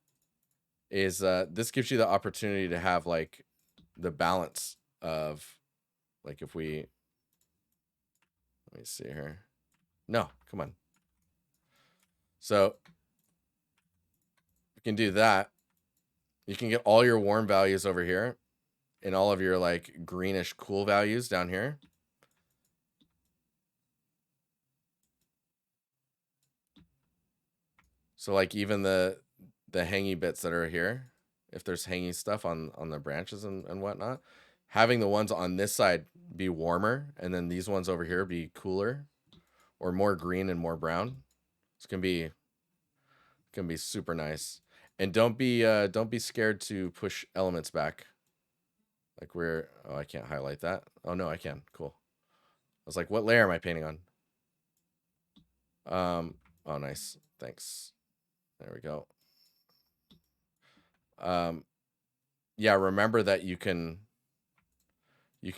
is this gives you the opportunity to have like the balance of like if we let me see here. No, come on. So you can do that. You can get all your warm values over here and all of your like greenish cool values down here. So like even the hangy bits that are here, if there's hangy stuff on the branches and whatnot, having the ones on this side be warmer and then these ones over here be cooler or more green and more brown. It's gonna be super nice. And don't be scared to push elements back. Like I can't highlight that. Oh no, I can. Cool. I was like, what layer am I painting on? Oh nice. Thanks. There we go. Yeah, remember that you can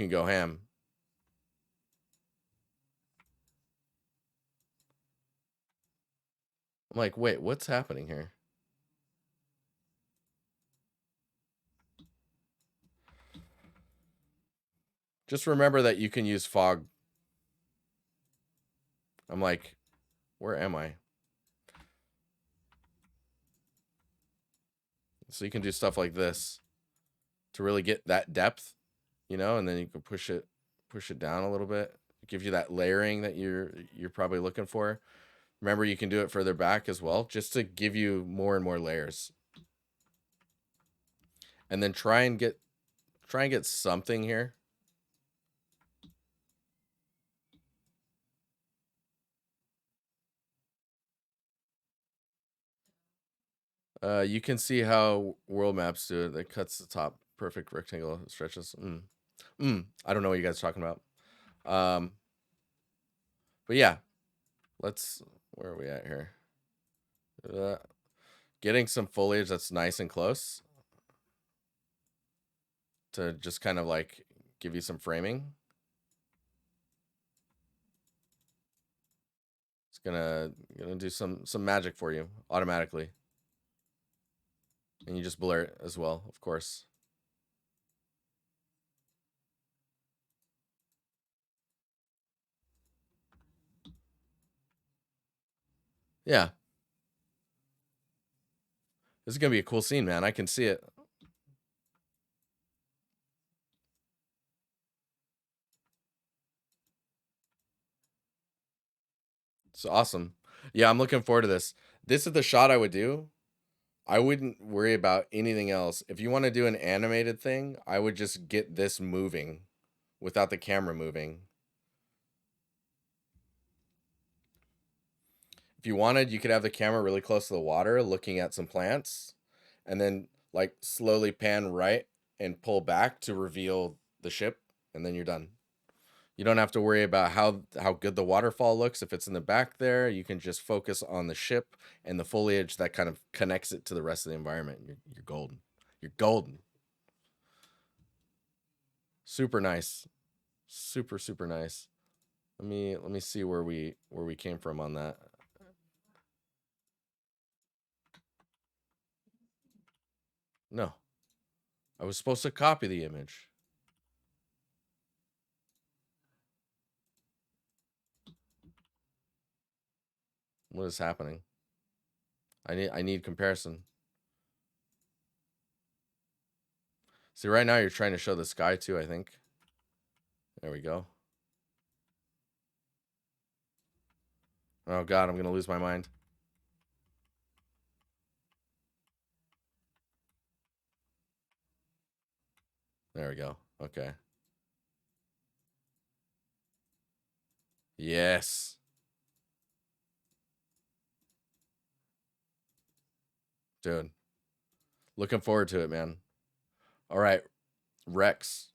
go ham. I'm like, wait, what's happening here? Just remember that you can use fog. I'm like, where am I? So you can do stuff like this to really get that depth, you know, and then you can push it down a little bit. It gives you that layering that you're probably looking for. Remember, you can do it further back as well, just to give you more and more layers. And then try and get something here. You can see how world maps do it. It cuts the top perfect rectangle stretches. I don't know what you guys are talking about. But yeah, where are we at here? Getting some foliage that's nice and close to just kind of like give you some framing. It's gonna do some magic for you automatically. And you just blur it as well, of course. Yeah. This is gonna be a cool scene, man. I can see it. It's awesome. Yeah, I'm looking forward to this. This is the shot I would do. I wouldn't worry about anything else. If you want to do an animated thing, I would just get this moving without the camera moving. If you wanted, you could have the camera really close to the water looking at some plants and then like slowly pan right and pull back to reveal the ship and then you're done. You don't have to worry about how good the waterfall looks if it's in the back there. You can just focus on the ship and the foliage that kind of connects it to the rest of the environment. You're golden. You're golden. Super nice. Super nice. Let me see where we came from on that. No. I was supposed to copy the image. What is happening? I need comparison. See, right now you're trying to show the sky too, I think. There we go. Oh god, I'm gonna lose my mind. There we go. Okay. Yes. Dude. Looking forward to it, man. All right. Rex,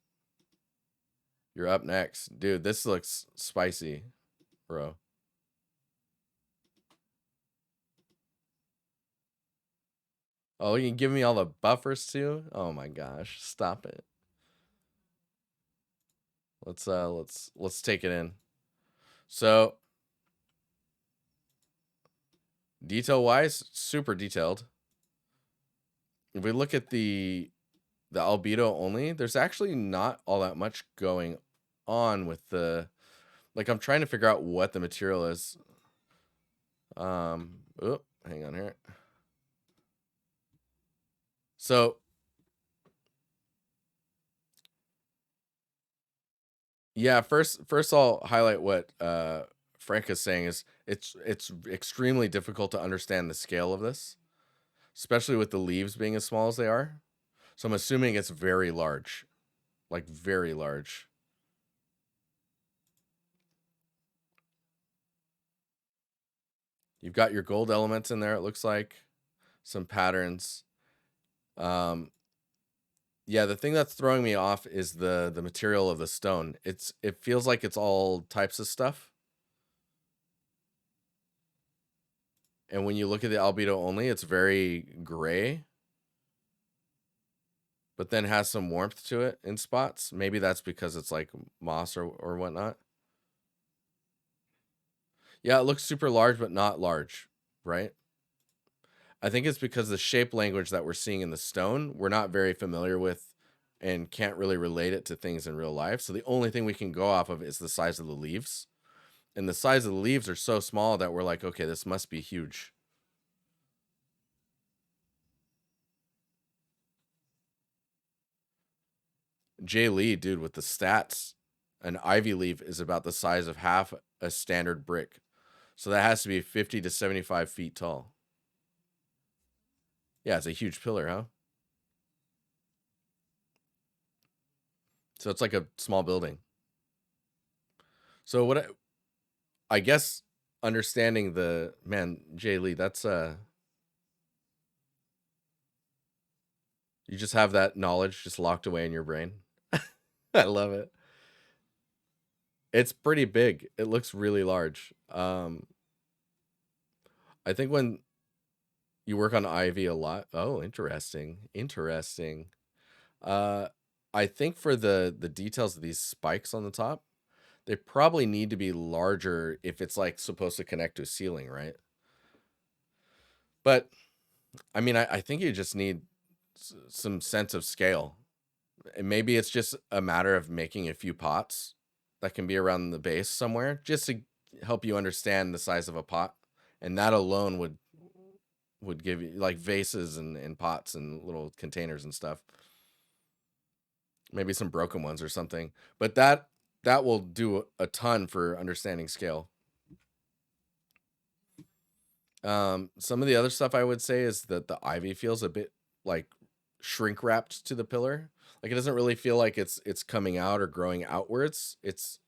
you're up next. Dude, this looks spicy, bro. Oh, you can give me all the buffers too? Oh my gosh. Stop it. Let's take it in. So, detail wise, super detailed. If we look at the albedo only, there's actually not all that much going on with the, like, I'm trying to figure out what the material is. Oh, hang on here. So yeah, first I'll highlight what Frank is saying is it's extremely difficult to understand the scale of this, especially with the leaves being as small as they are. So I'm assuming it's very large, like very large. You've got your gold elements in there, it looks like, some patterns. Yeah, the thing that's throwing me off is the material of the stone. It feels like it's all types of stuff. And when you look at the albedo only, it's very gray, but then has some warmth to it in spots. Maybe that's because it's like moss or whatnot. Yeah, it looks super large, but not large, right? I think it's because the shape language that we're seeing in the stone, we're not very familiar with and can't really relate it to things in real life. So the only thing we can go off of is the size of the leaves. And the size of the leaves are so small that we're like, okay, this must be huge. Jay Lee, dude, with the stats, an ivy leaf is about the size of half a standard brick. So that has to be 50 to 75 feet tall. Yeah, it's a huge pillar, huh? So it's like a small building. So what I guess understanding the, man, Jay Lee, that's you just have that knowledge just locked away in your brain. I love it. It's pretty big. It looks really large. I think when you work on ivy a lot, oh, interesting. Interesting. Uh I think for the details of these spikes on the top, they probably need to be larger if it's like supposed to connect to a ceiling, right? But I mean, I think you just need some sense of scale. And maybe it's just a matter of making a few pots that can be around the base somewhere just to help you understand the size of a pot. And that alone would give you like vases and pots and little containers and stuff. Maybe some broken ones or something. But that will do a ton for understanding scale. Some of the other stuff I would say is that the ivy feels a bit like shrink wrapped to the pillar. Like it doesn't really feel like it's coming out or growing outwards. It's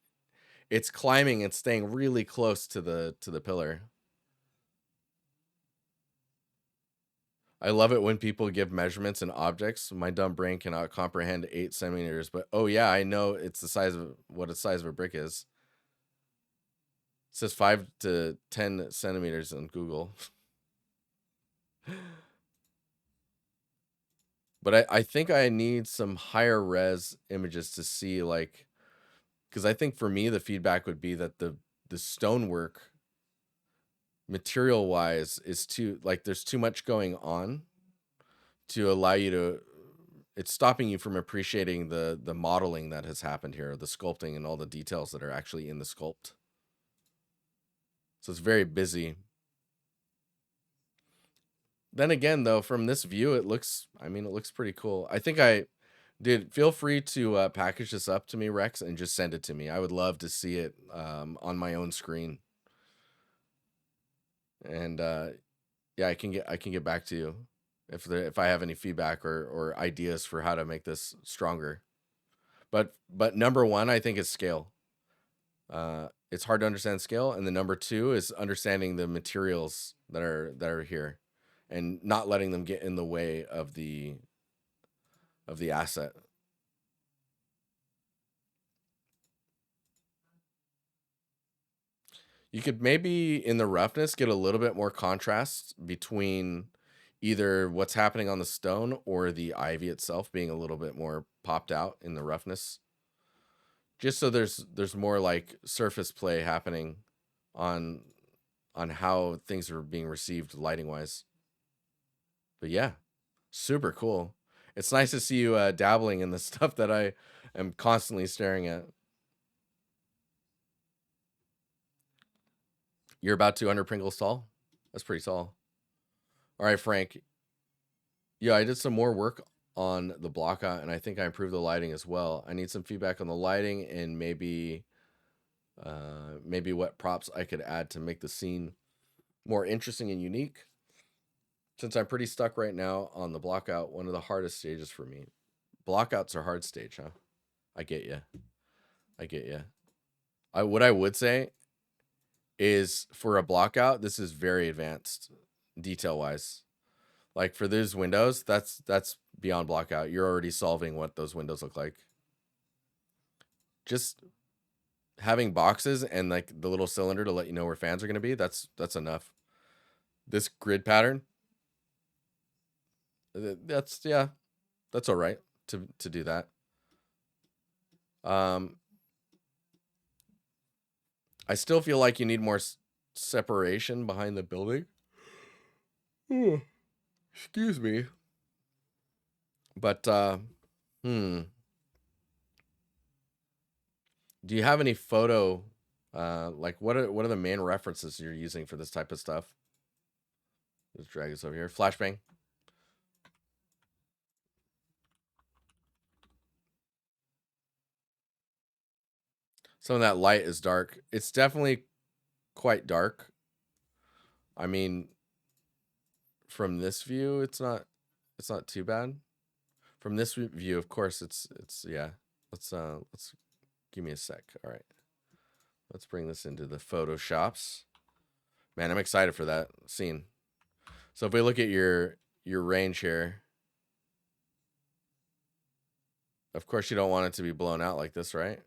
climbing and staying really close to the pillar. I love it when people give measurements and objects. My dumb brain cannot comprehend 8 centimeters, but oh yeah, I know it's the size of what the size of a brick is. It says 5 to 10 centimeters on Google. But I think I need some higher res images to see like, Because I think for me, the feedback would be that the stonework, material wise, is too, like, there's too much going on to allow you to. It's stopping you from appreciating the modeling that has happened here, the sculpting and all the details that are actually in the sculpt. So it's very busy. Then again, though, from this view, it looks, I mean, it looks pretty cool. I think feel free to package this up to me, Rex, and just send it to me. I would love to see it on my own screen. And yeah, I can get back to you if I have any feedback or ideas for how to make this stronger. But number one, I think is scale. It's hard to understand scale, and the number two is understanding the materials that are here, and not letting them get in the way of the asset. You could maybe in the roughness get a little bit more contrast between either what's happening on the stone or the ivy itself being a little bit more popped out in the roughness. Just so there's more like surface play happening on how things are being received lighting wise. But yeah, super cool. It's nice to see you dabbling in the stuff that I am constantly staring at. You're about 200 Pringles tall? That's pretty tall. All right, Frank. Yeah, I did some more work on the Blockout, and I think I improved the lighting as well. I need some feedback on the lighting and maybe what props I could add to make the scene more interesting and unique. Since I'm pretty stuck right now on the Blockout, one of the hardest stages for me. Blockouts are hard stage, huh? I get you. What I would say is for a Blockout, this is very advanced detail wise. Like for those windows, that's beyond Blockout. You're already solving what those windows look like. Just having boxes and like the little cylinder to let you know where fans are going to be, that's enough. This grid pattern, that's all right to do that. I still feel like you need more separation behind the building. Excuse me. But do you have any photo like what are the main references you're using for this type of stuff? Let's drag this over here. Flashbang. Some of that light is dark. It's definitely quite dark. I mean, from this view, it's not too bad. From this view, of course, it's yeah. Let's give me a sec. All right. Let's bring this into the Photoshops. Man, I'm excited for that scene. So if we look at your range here, of course you don't want it to be blown out like this, right?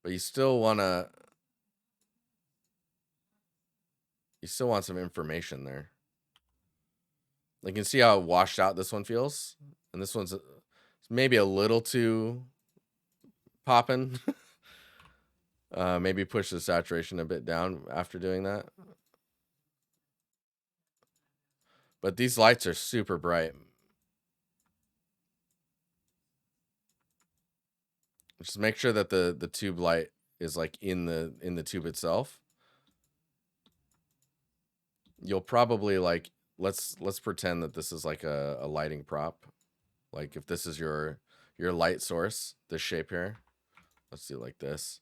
But you still want some information there. You can see how washed out this one feels, and this one's maybe a little too popping. Maybe push the saturation a bit down after doing that. But these lights are super bright. Just make sure that the tube light is like in the tube itself. You'll probably like, let's pretend that this is like a lighting prop. Like if this is your light source, this shape here. Let's do it like this.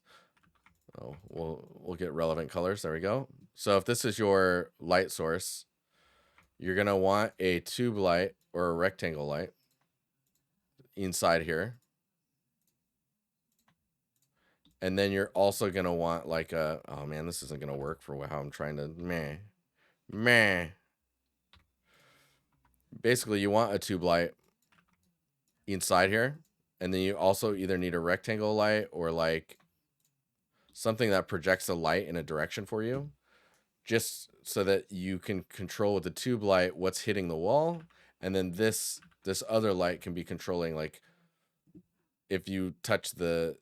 Oh, we'll get relevant colors. There we go. So if this is your light source, you're gonna want a tube light or a rectangle light inside here. And then you're also gonna want like a, oh man, this isn't gonna work for how I'm trying to meh. Basically, you want a tube light inside here, and then you also either need a rectangle light or like something that projects a light in a direction for you, just so that you can control with the tube light what's hitting the wall, and then this this other light can be controlling, like if you touch the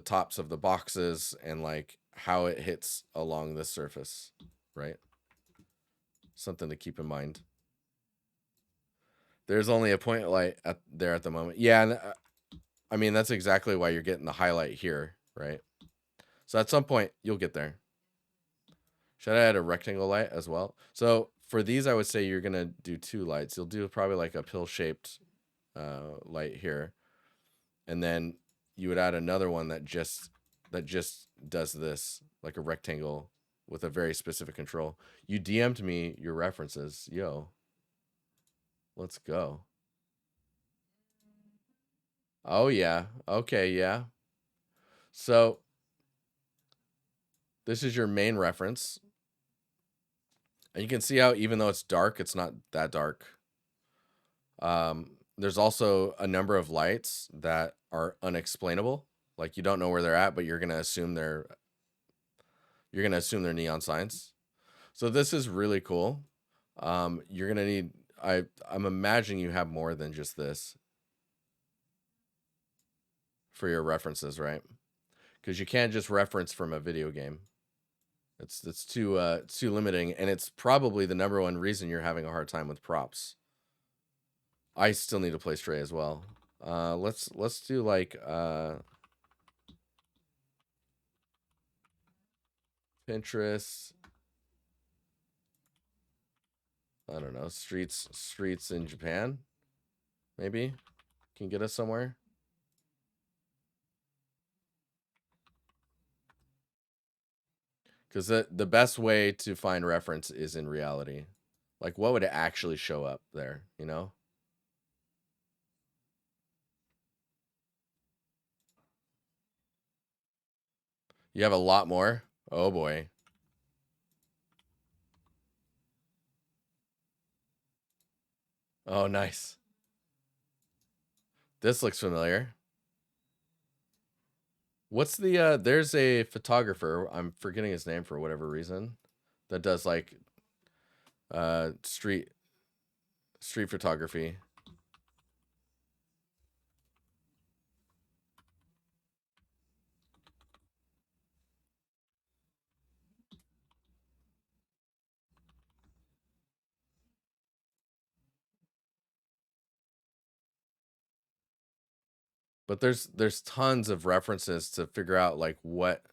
tops of the boxes and like how it hits along the surface, right? Something to keep in mind. There's only a point light there at the moment. Yeah, and I mean that's exactly why you're getting the highlight here, right? So at some point you'll get there. Should I add a rectangle light as well? So for these, I would say you're gonna do 2 lights. You'll do probably like a pill-shaped light here, and then you would add another one that just does this, like a rectangle with a very specific control. You DM'd me your references. Yo, let's go. Oh yeah. Okay, yeah. So this is your main reference. And you can see how even though it's dark, it's not that dark. There's also a number of lights that are unexplainable. Like you don't know where they're at, but you're gonna assume they're neon signs. So this is really cool. You're gonna need I'm imagining you have more than just this for your references, right? Because you can't just reference from a video game. It's too limiting, and it's probably the number one reason you're having a hard time with props. I still need to play Stray as well. Let's do like Pinterest. I don't know, streets in Japan. Maybe can get us somewhere. Because the best way to find reference is in reality. Like, what would it actually show up there, you know? You have a lot more? Oh, boy. Oh, nice. This looks familiar. What's the, there's a photographer, I'm forgetting his name for whatever reason, that does, like, street photography. But there's tons of references to figure out, like, what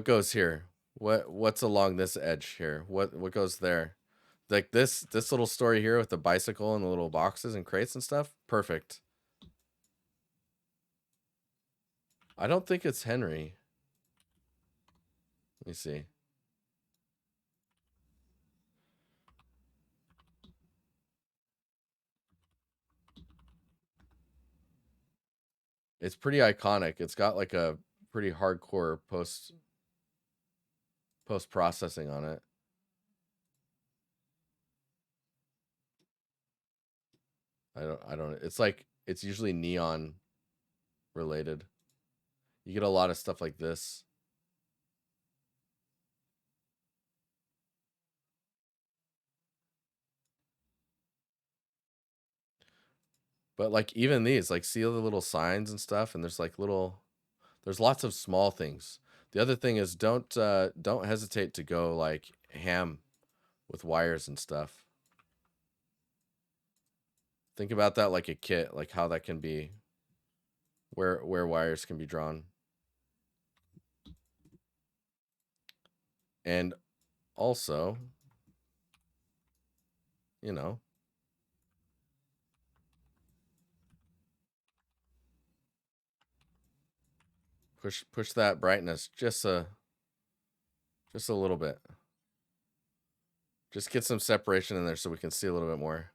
goes here? What's along this edge here? What goes there? Like this little story here with the bicycle and the little boxes and crates and stuff. Perfect. I don't think it's Henry. Let me see. It's pretty iconic. It's got like a pretty hardcore post processing on it. I don't it's like it's usually neon related. You get a lot of stuff like this. But like even these, like see all the little signs and stuff, and there's like there's lots of small things. The other thing is don't hesitate to go like ham with wires and stuff. Think about that like a kit, like how that can be, where wires can be drawn. And also, you know, push that brightness just a little bit. Just get some separation in there so we can see a little bit more.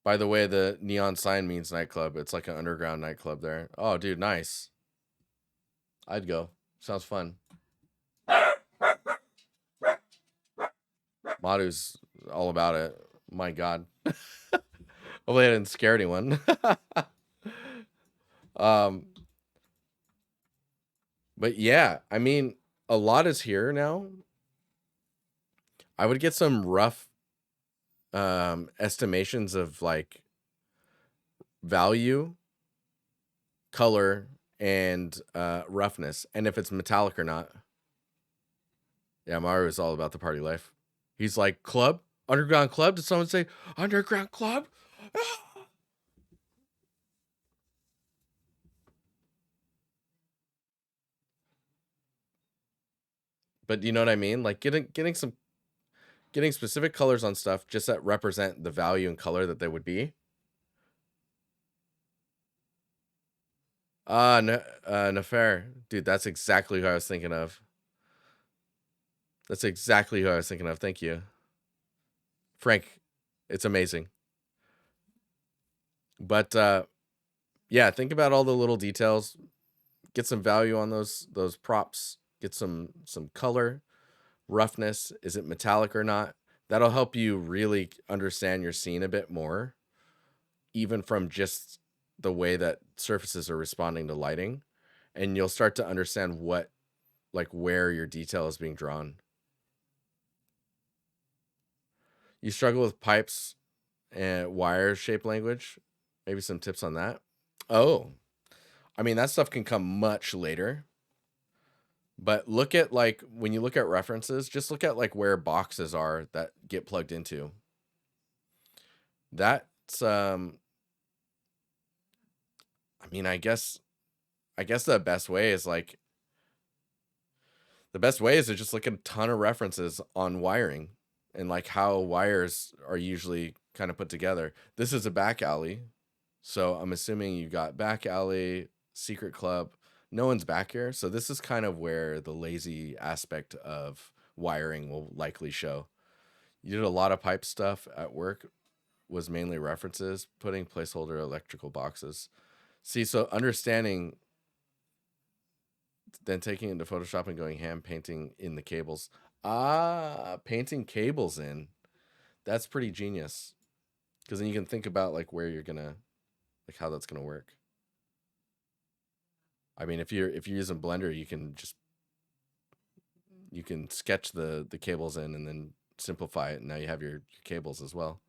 By the way, the neon sign means nightclub. It's like an underground nightclub there. Oh, dude, nice. I'd go. Sounds fun. Madu's all about it. My God. Hopefully I didn't scare anyone. um, but yeah, I mean, a lot is here now. I would get some rough estimations of like value, color, and roughness, and if it's metallic or not. Yeah, Mario is all about the party life. He's like, club? Underground club? Did someone say underground club? But you know what I mean? Like getting specific colors on stuff just that represent the value and color that they would be. Nefer. Dude, that's exactly who I was thinking of. That's exactly who I was thinking of. Thank you. Frank, it's amazing. But yeah, think about all the little details. Get some value on those props. Get some color, roughness. Is it metallic or not? That'll help you really understand your scene a bit more, even from just the way that surfaces are responding to lighting, and you'll start to understand what, like, where your detail is being drawn. You struggle with pipes and wire shape language? Maybe some tips on that. Oh, I mean, that stuff can come much later. But look at, like, when you look at references, just look at like where boxes are that get plugged into. That's I mean, I guess the best way is like the best way is to just look at a ton of references on wiring and like how wires are usually kind of put together. This is a back alley. So I'm assuming you got back alley, secret club. No one's back here. So this is kind of where the lazy aspect of wiring will likely show. You did a lot of pipe stuff at work, was mainly references, putting placeholder electrical boxes. See, so understanding, then taking it into Photoshop and going ham, painting in the cables. Ah, painting cables in. That's pretty genius. Because then you can think about like where you're gonna, like how that's gonna work. I mean, if you're using Blender, you can sketch the cables in and then simplify it, and now you have your cables as well.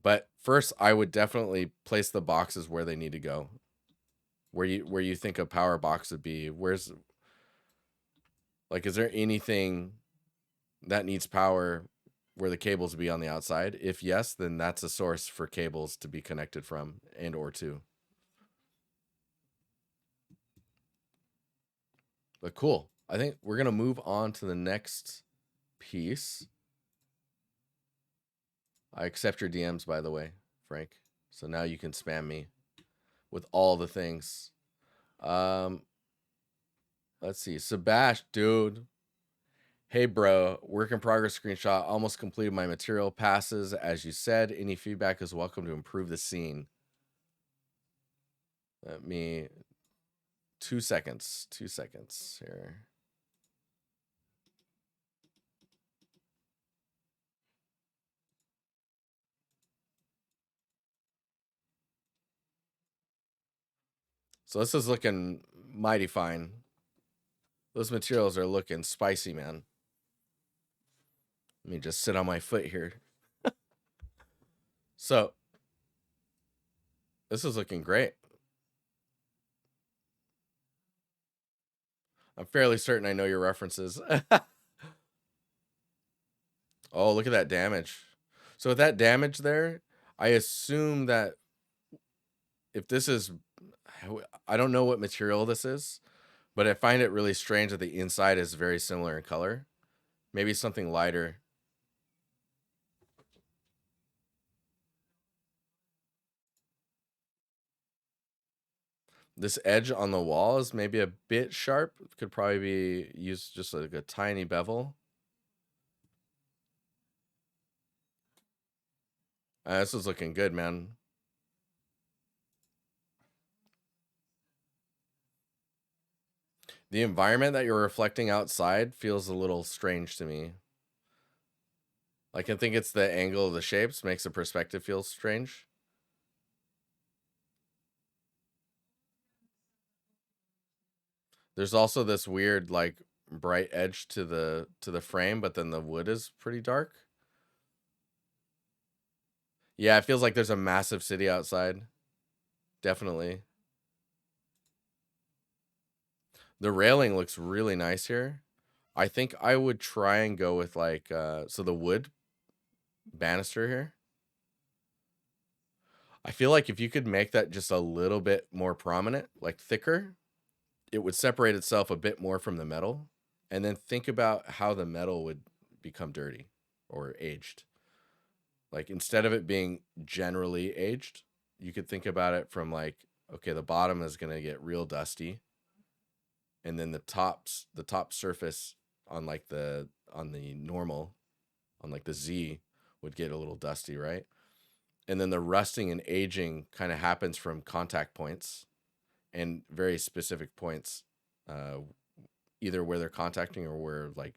But first, I would definitely place the boxes where they need to go. Where you think a power box would be. Where's, like, is there anything that needs power where the cables would be on the outside? If yes, then that's a source for cables to be connected from and or to. But cool. I think we're gonna move on to the next piece. I accept your DMs, by the way, Frank. So now you can spam me with all the things. Um, let's see. Sebastian, dude. Hey, bro. Work in progress screenshot. Almost completed my material passes. As you said, any feedback is welcome to improve the scene. Let me 2 seconds. 2 seconds here. So this is looking mighty fine. Those materials are looking spicy, man. Let me just sit on my foot here. So this is looking great. I'm fairly certain I know your references. Oh, look at that damage. So with that damage there, I assume that if this is, I don't know what material this is, but I find it really strange that the inside is very similar in color. Maybe something lighter. This edge on the wall is maybe a bit sharp. Could probably be used just like a tiny bevel. This is looking good, man. The environment that you're reflecting outside feels a little strange to me. Like, I think it's the angle of the shapes makes the perspective feel strange. There's also this weird, like, bright edge to the frame, but then the wood is pretty dark. Yeah, it feels like there's a massive city outside. Definitely. The railing looks really nice here. I think I would try and go with like so the wood banister here. I feel like if you could make that just a little bit more prominent, like thicker, it would separate itself a bit more from the metal. And then think about how the metal would become dirty or aged. Like instead of it being generally aged, you could think about it from like, okay, the bottom is going to get real dusty. And then the top surface on like on the normal, on like the Z would get a little dusty, right? And then the rusting and aging kind of happens from contact points and very specific points, uh, either where they're contacting or where like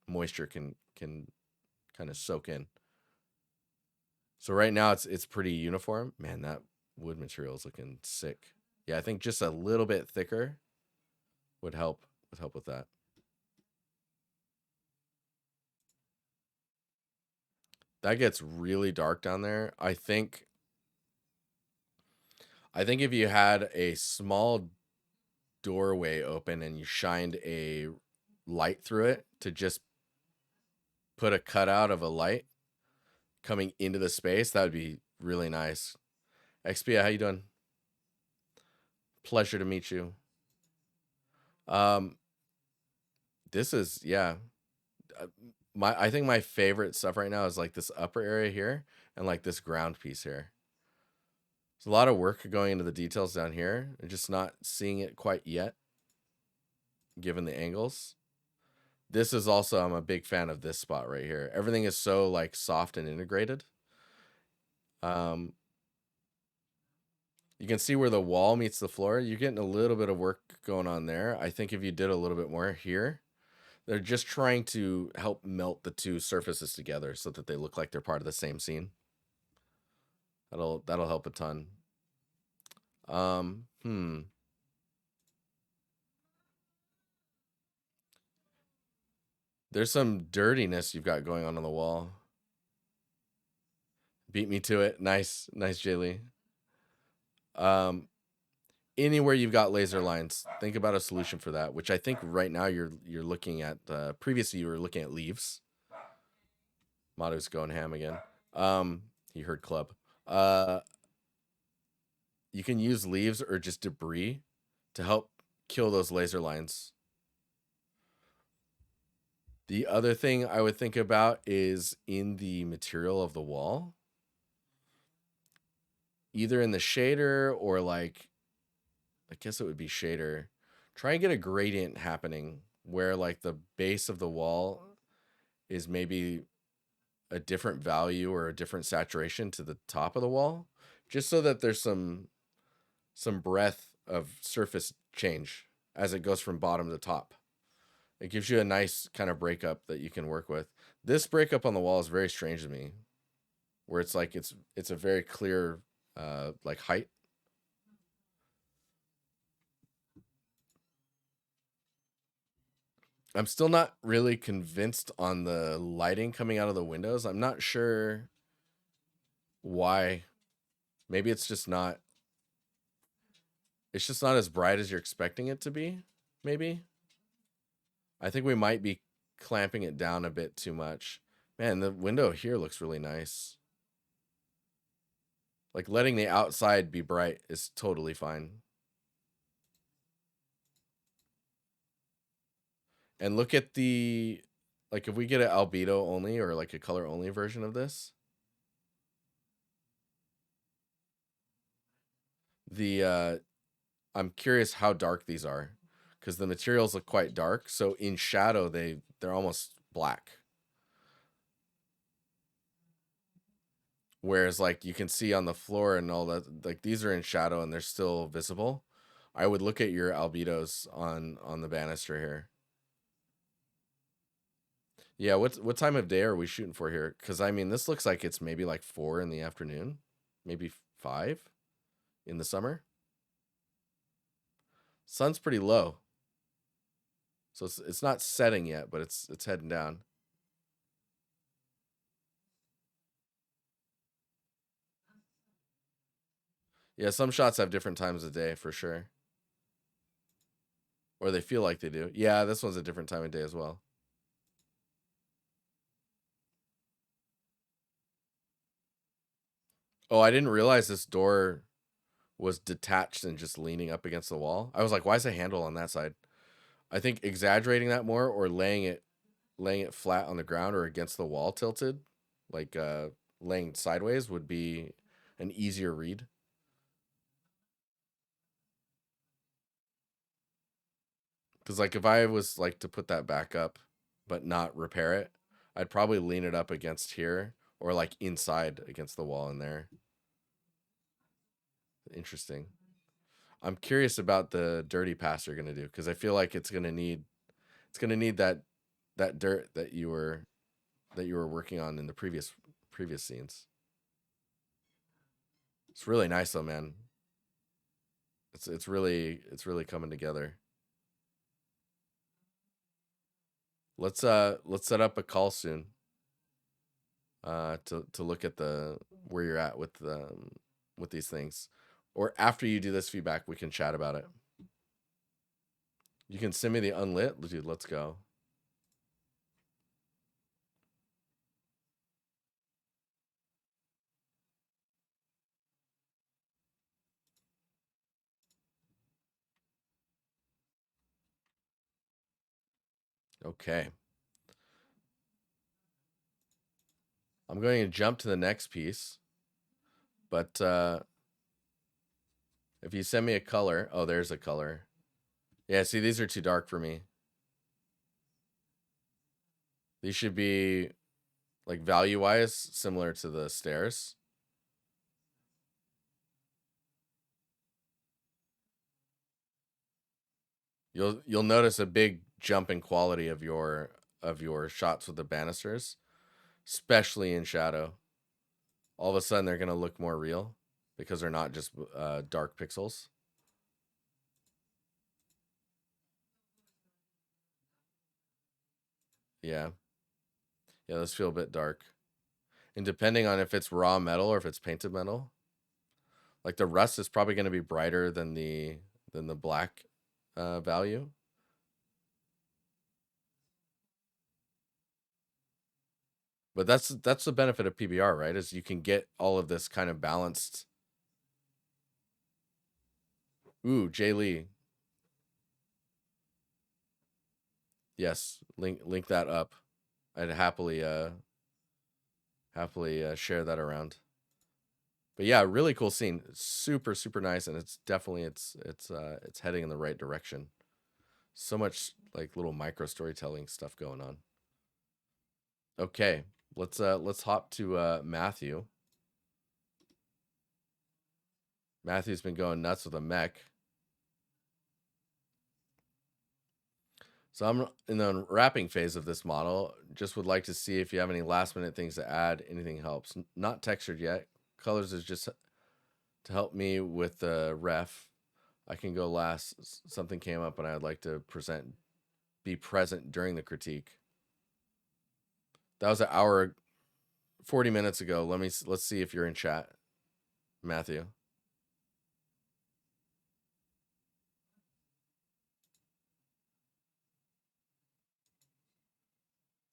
moisture can kind of soak in. So right now it's pretty uniform. Man, that wood material is looking sick. Yeah, I think just a little bit thicker would help with that. That gets really dark down there. I think if you had a small doorway open and you shined a light through it to just put a cutout of a light coming into the space, that would be really nice. Xpia, how you doing? Pleasure to meet you. Um, this is yeah. uh, I think my favorite stuff right now is like this upper area here and like this ground piece here. There's a lot of work going into the details down here and just not seeing it quite yet, given the angles. This is also, I'm a big fan of this spot right here. Everything is so like soft and integrated. Um, you can see where the wall meets the floor. You're getting a little bit of work going on there. I think if you did a little bit more here, they're just trying to help melt the two surfaces together so that they look like they're part of the same scene. That'll help a ton. Hmm. There's some dirtiness you've got going on the wall. Beat me to it. Nice, nice, Jaylee. Um, Anywhere you've got laser lines, think about a solution for that. Which I think right now you're looking at. Previously, you were looking at leaves. Madu's going ham again. He heard club. Uh, you can use leaves or just debris to help kill those laser lines. The other thing I would think about is in the material of the wall, either in the shader or like, I guess it would be shader. Try and get a gradient happening where like the base of the wall is maybe a different value or a different saturation to the top of the wall, just so that there's some breadth of surface change as it goes from bottom to top. It gives you a nice kind of breakup that you can work with. This breakup on the wall is very strange to me, where it's like it's a very clear like height. I'm still not really convinced on the lighting coming out of the windows. I'm not sure why. Maybe it's just not as bright as you're expecting it to be, maybe. I think we might be clamping it down a bit too much. Man, the window here looks really nice. Like letting the outside be bright is totally fine. And look at like if we get an albedo only or like a color only version of this, I'm curious how dark these are because the materials look quite dark. So in shadow, they're almost black. Whereas like you can see on the floor and all that, like these are in shadow and they're still visible. I would look at your albedos on the banister here. Yeah, what time of day are we shooting for here? Because I mean, this looks like it's maybe like 4 in the afternoon, maybe 5 in the summer. Sun's pretty low. So it's not setting yet, but it's heading down. Yeah, some shots have different times of day for sure. Or they feel like they do. Yeah, this one's a different time of day as well. Oh, I didn't realize this door was detached and just leaning up against the wall. I was like, why is the handle on that side? I think exaggerating that more or laying it flat on the ground or against the wall tilted, like laying sideways would be an easier read. Because like if I was like to put that back up but not repair it, I'd probably lean it up against here or like inside against the wall in there. Interesting. I'm curious about the dirty pass you're gonna do because I feel like it's gonna need that dirt that you were working on in the previous scenes. It's really nice though, man. It's really coming together. Let's set up a call soon. To look at the where you're at with these things, or after you do this feedback, we can chat about it. You can send me the unlit, dude. Let's go. Okay, I'm going to jump to the next piece, but if you send me a color, oh, there's a color. Yeah, see, these are too dark for me. These should be like value wise similar to the stairs. You'll notice a big jump in quality of your shots with the banisters, especially in shadow. All of a sudden they're gonna look more real because they're not just dark pixels. Yeah, yeah, those feel a bit dark. And depending on if it's raw metal or if it's painted metal, like the rust is probably going to be brighter than the black value. But that's the benefit of PBR, right? Is you can get all of this kind of balanced. Ooh, Jay Lee. Yes, link that up. I'd happily share that around. But yeah, really cool scene. Super nice, and it's definitely it's heading in the right direction. So much like little micro storytelling stuff going on. Okay, let's hop to Matthew. Matthew's been going nuts with a mech. So I'm in the wrapping phase of this model. Just would like to see if you have any last minute things to add. Anything helps. Not textured yet. Colors is just to help me with the ref. I can go last. Something came up and I'd like to be present during the critique. That was an hour, 40 minutes ago. Let's see if you're in chat, Matthew.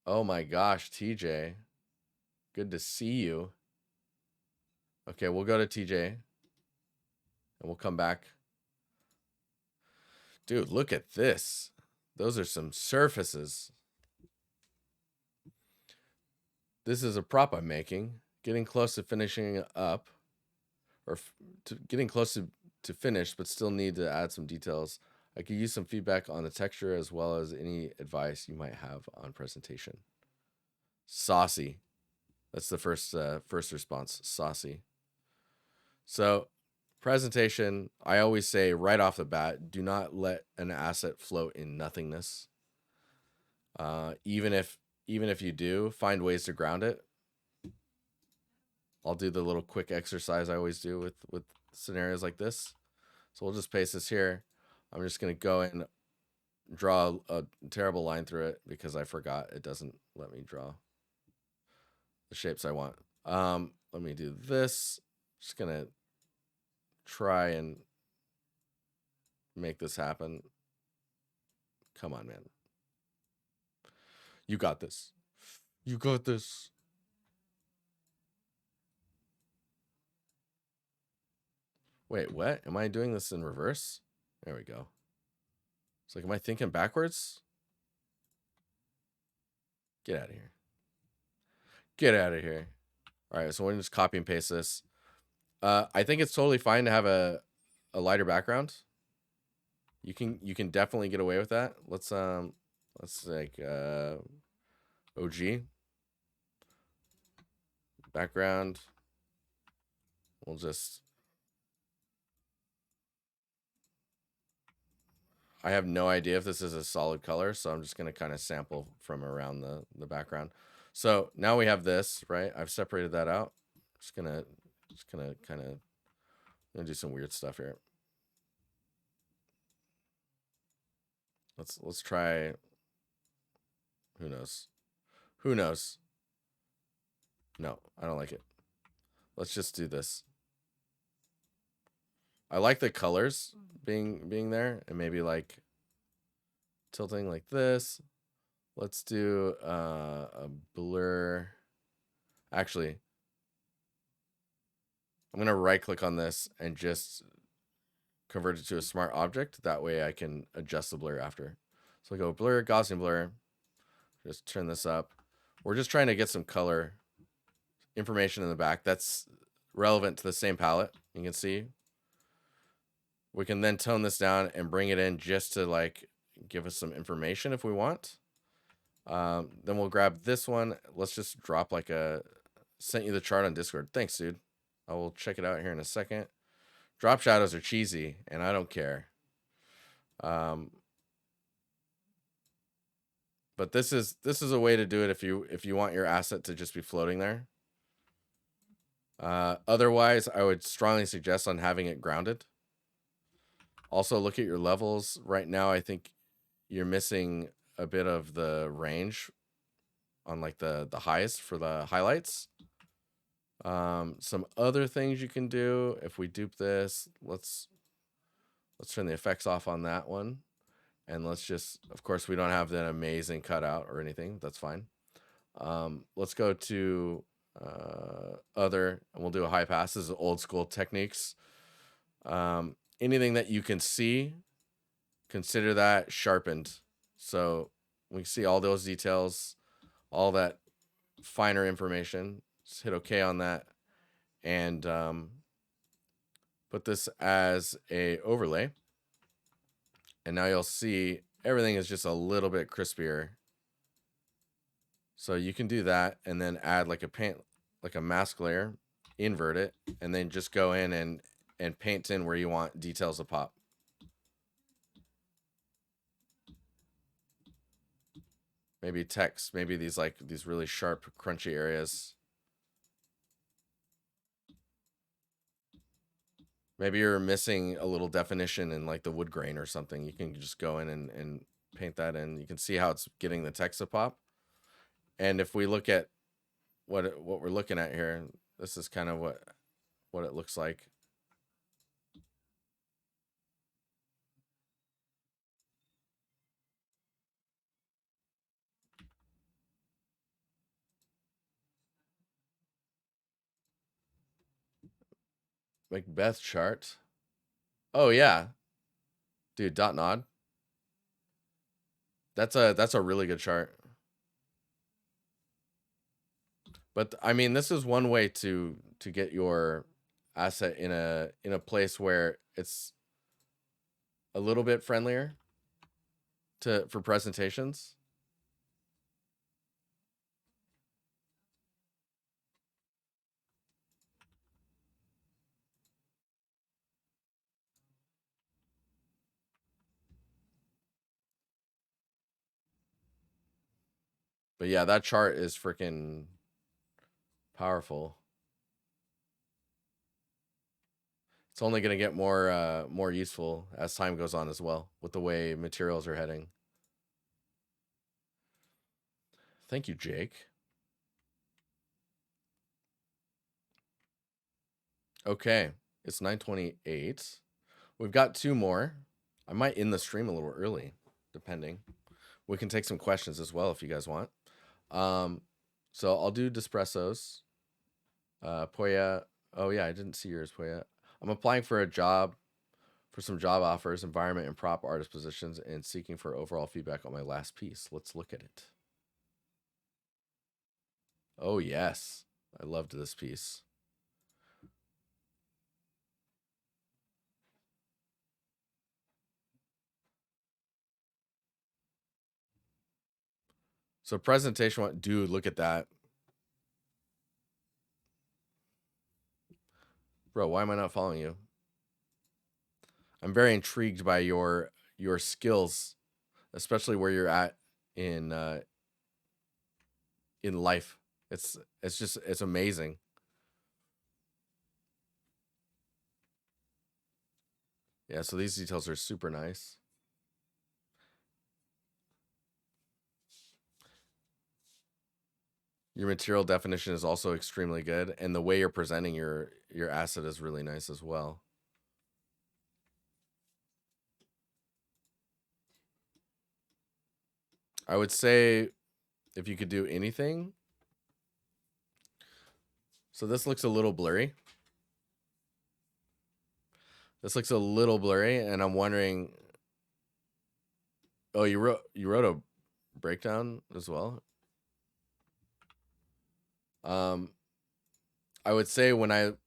Oh my gosh, TJ. Good to see you. Okay, we'll go to TJ and we'll come back. Dude, look at this. Those are some surfaces. This is a prop I'm making. Getting close to finishing up, or getting close to finish, but still need to add some details. I could use some feedback on the texture as well as any advice you might have on presentation. Saucy. That's the first response. Saucy. So presentation, I always say right off the bat, do not let an asset float in nothingness. Even if you do, find ways to ground it. I'll do the little quick exercise I always do with scenarios like this. So we'll just paste this here. I'm just gonna go in draw a terrible line through it because I forgot it doesn't let me draw the shapes I want. Let me do this. Just gonna try and make this happen. Come on, man. You got this. You got this. Wait, what? Am I doing this in reverse? There we go. It's like, am I thinking backwards? Get out of here. Get out of here. All right, so we're gonna just copy and paste this. I think it's totally fine to have a lighter background. You can definitely get away with that. Let's like OG background. We'll just. I have no idea if this is a solid color, so I'm just gonna kind of sample from around the background. So now we have this, right? I've separated that out. Just gonna kind of gonna do some weird stuff here. Let's try. Who knows? Who knows? No, I don't like it. Let's just do this. I like the colors being there, and maybe like tilting like this. Let's do a blur. Actually, I'm gonna right click on this and just convert it to a smart object. That way I can adjust the blur after. So I go blur, Gaussian blur. Just turn this up. We're just trying to get some color information in the back that's relevant to the same palette. You can see. We can then tone this down and bring it in just to like give us some information if we want. Then we'll grab this one. Let's just drop like a, sent you the chart on Discord. Thanks, dude. I will check it out here in a second. Drop shadows are cheesy, and I don't care. But this is a way to do it if you want your asset to just be floating there. Otherwise, I would strongly suggest on having it grounded. Also, look at your levels. Right now, I think you're missing a bit of the range on like the highest for the highlights. Some other things you can do if we dupe this, let's turn the effects off on that one. And let's just, of course, we don't have that amazing cutout or anything. That's fine. Let's go to other, and we'll do a high pass. This is old school techniques. Anything that you can see, consider that sharpened. So we can see all those details, all that finer information. Just hit OK on that, and put this as a overlay. And now you'll see everything is just a little bit crispier. So you can do that and then add like a paint, like a mask layer, invert it, and then just go in and paint in where you want details to pop. Maybe text, maybe these really sharp, crunchy areas. Maybe you're missing a little definition in like the wood grain or something. You can just go in and paint that in. You can see how it's getting the text to pop. And if we look at what we're looking at here, this is kind of what it looks like. Macbeth chart. Oh yeah, dude. Dot nod. That's a really good chart. But I mean, this is one way to get your asset in a place where it's a little bit friendlier for presentations. But yeah, that chart is freaking powerful. It's only going to get more useful as time goes on as well with the way materials are heading. Thank you, Jake. Okay, it's 9:28. We've got 2 more. I might end the stream a little early, depending. We can take some questions as well if you guys want. So I'll do Despressos. Poya. Oh yeah, I didn't see yours, Poya. I'm applying for a job, for some job offers, environment and prop artist positions, and seeking for overall feedback on my last piece. Let's look at it. Oh yes, I loved this piece. So presentation one, dude, look at that. Bro, why am I not following you? I'm very intrigued by your skills, especially where you're at in life. It's amazing. Yeah, so these details are super nice. Your material definition is also extremely good, and the way you're presenting your asset is really nice as well. I would say if you could do anything. So this looks a little blurry. This looks a little blurry, and I'm wondering. Oh, you wrote a breakdown as well. I would say when I'm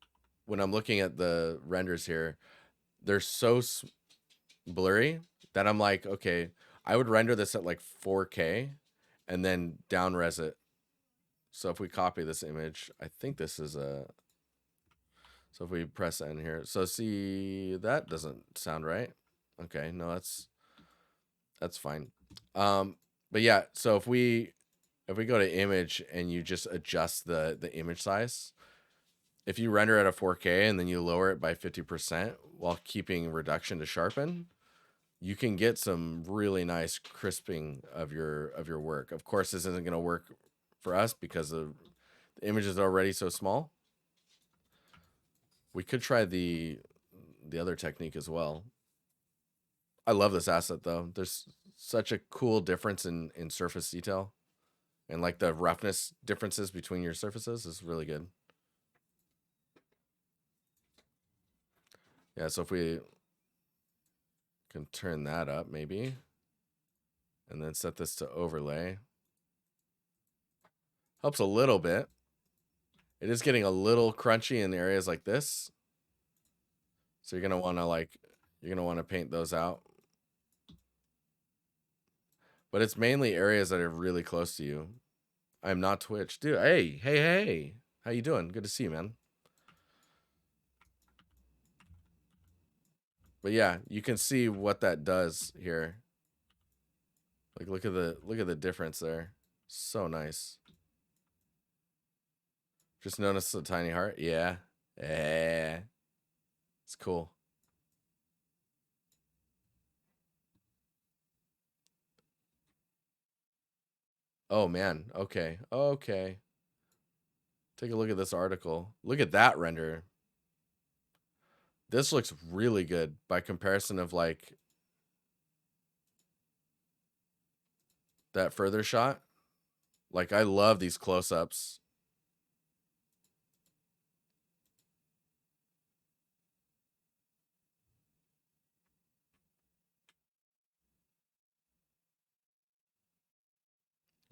looking at the renders here, they're so blurry that I'm like, okay, I would render this at like 4K and then down res it. So if we copy this image, I think this is a. So if we press N here, so see, that doesn't sound right. Okay, no, that's fine. But yeah, so if we go to image and you just adjust the image size, if you render at a 4K and then you lower it by 50% while keeping reduction to sharpen, you can get some really nice crisping of your work. Of course, this isn't going to work for us because the image is already so small. We could try the other technique as well. I love this asset though. There's such a cool difference in surface detail, and like the roughness differences between your surfaces is really good. Yeah, so if we can turn that up maybe, and then set this to overlay. Helps a little bit. It is getting a little crunchy in areas like this. So you're gonna wanna paint those out. But it's mainly areas that are really close to you. I'm not Twitch. Dude, hey. How you doing? Good to see you, man. But yeah, you can see what that does here. Like look at the difference there. So nice. Just notice the tiny heart. Yeah. Yeah. It's cool. Oh man. Okay. Okay. Take a look at this article. Look at that render. This looks really good by comparison of like that further shot. Like I love these close-ups.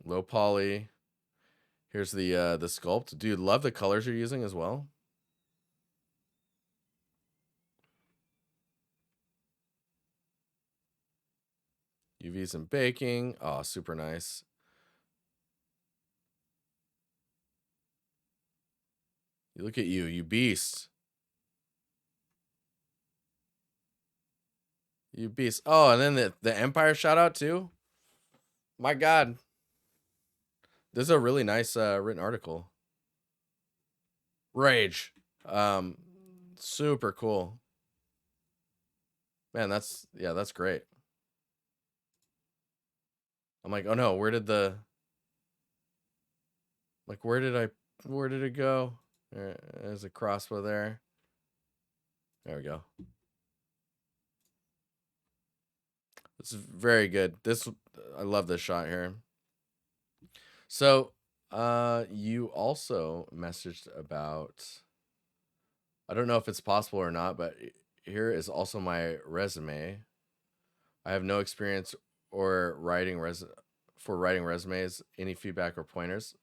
Low poly. Here's the sculpt. Dude, love the colors you're using as well. UVs and baking. Oh, super nice. You look at you beast. You beast. Oh, and then the Empire shout out too. My God. This is a really nice written article. Rage. Super cool. Man, that's great. I'm like, oh no, where did the Like, where did it go? There's a crossbow there. There we go. This is very good. I love this shot here. So, you also messaged about, I don't know if it's possible or not, but here is also my resume. I have no experience or writing resumes. Any feedback or pointers?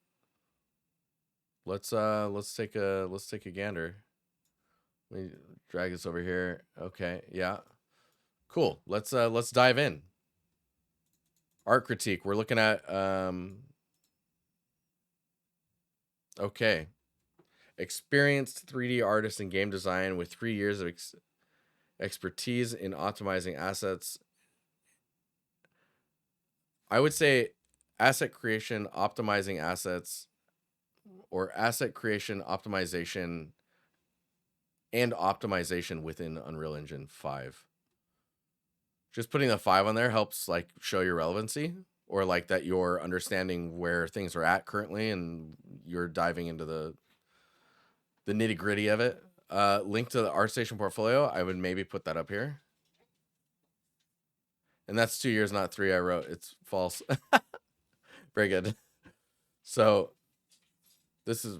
Let's take a gander. Let me drag this over here. Okay, yeah. Cool. Let's dive in. Art critique. We're looking at okay. Experienced 3D artist in game design with 3 years of expertise in optimizing assets. I would say asset creation, optimizing assets, or asset creation, optimization, and optimization within Unreal Engine 5. Just putting the 5 on there helps like show your relevancy, or like that you're understanding where things are at currently and you're diving into the nitty gritty of it. Link to the ArtStation portfolio. I would maybe put that up here. And that's 2 years, not 3. I wrote it's false. Very good. So this is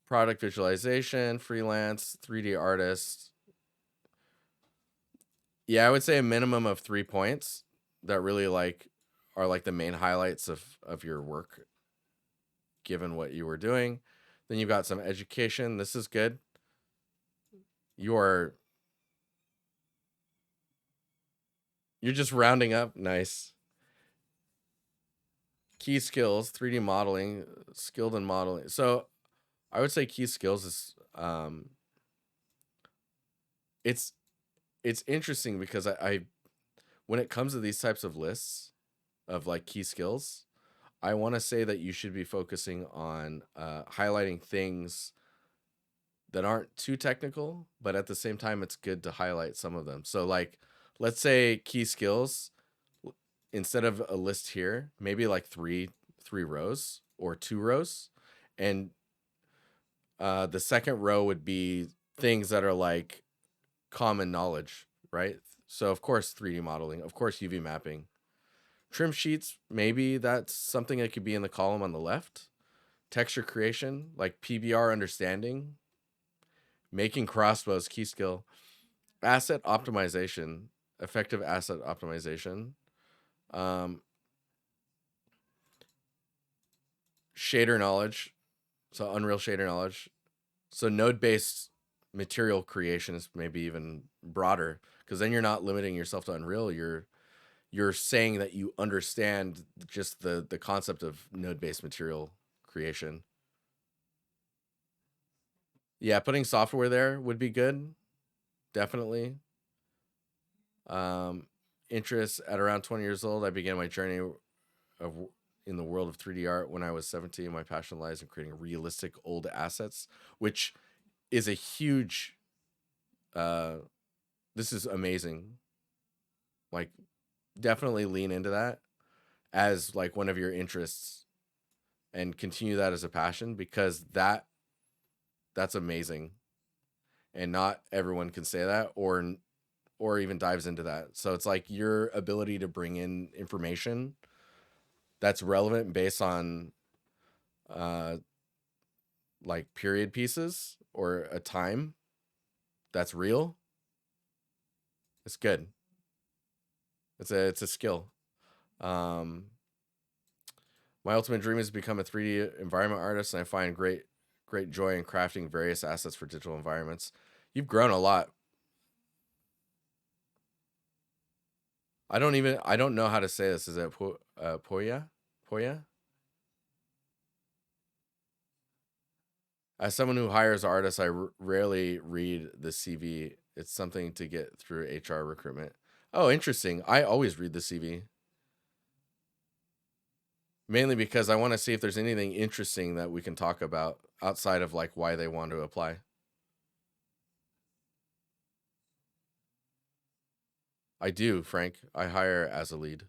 product visualization, freelance, 3D artist. Yeah, I would say a minimum of 3 points that really like are like the main highlights of your work given what you were doing. Then you've got some education. This is good. You're just rounding up. Nice. Key skills, 3D modeling, skilled in modeling. So I would say key skills is it's interesting because I when it comes to these types of lists of like key skills, I want to say that you should be focusing on highlighting things that aren't too technical, but at the same time, it's good to highlight some of them. So, like, let's say key skills, instead of a list here, maybe like three rows or 2 rows, and the second row would be things that are like common knowledge, right? So, of course, 3D modeling, of course, UV mapping. Trim sheets, maybe that's something that could be in the column on the left. Texture creation, like PBR understanding. Making crossbows, key skill. Asset optimization, effective asset optimization. Shader knowledge, so Unreal shader knowledge. So node-based material creation is maybe even broader, because then you're not limiting yourself to Unreal. You're saying that you understand just the concept of node-based material creation. Yeah, putting software there would be good, definitely. Interest at around 20 years old, I began my journey of in the world of 3D art when I was 17. My passion lies in creating realistic old assets, which is a huge. This is amazing. Like, definitely lean into that as like one of your interests, and continue that as a passion, because that's amazing, and not everyone can say that or even dives into that. So it's like your ability to bring in information that's relevant based on uh like period pieces or a time that's real. It's good. It's a skill. Um my ultimate dream is to become a 3D environment artist, and I find great joy in crafting various assets for digital environments. You've grown a lot. I don't know how to say this. Is it Poya? Poya? As someone who hires artists, I rarely read the CV. It's something to get through HR recruitment. Oh, interesting. I always read the CV. Mainly because I want to see if there's anything interesting that we can talk about outside of like why they want to apply. I do, Frank. I hire as a lead.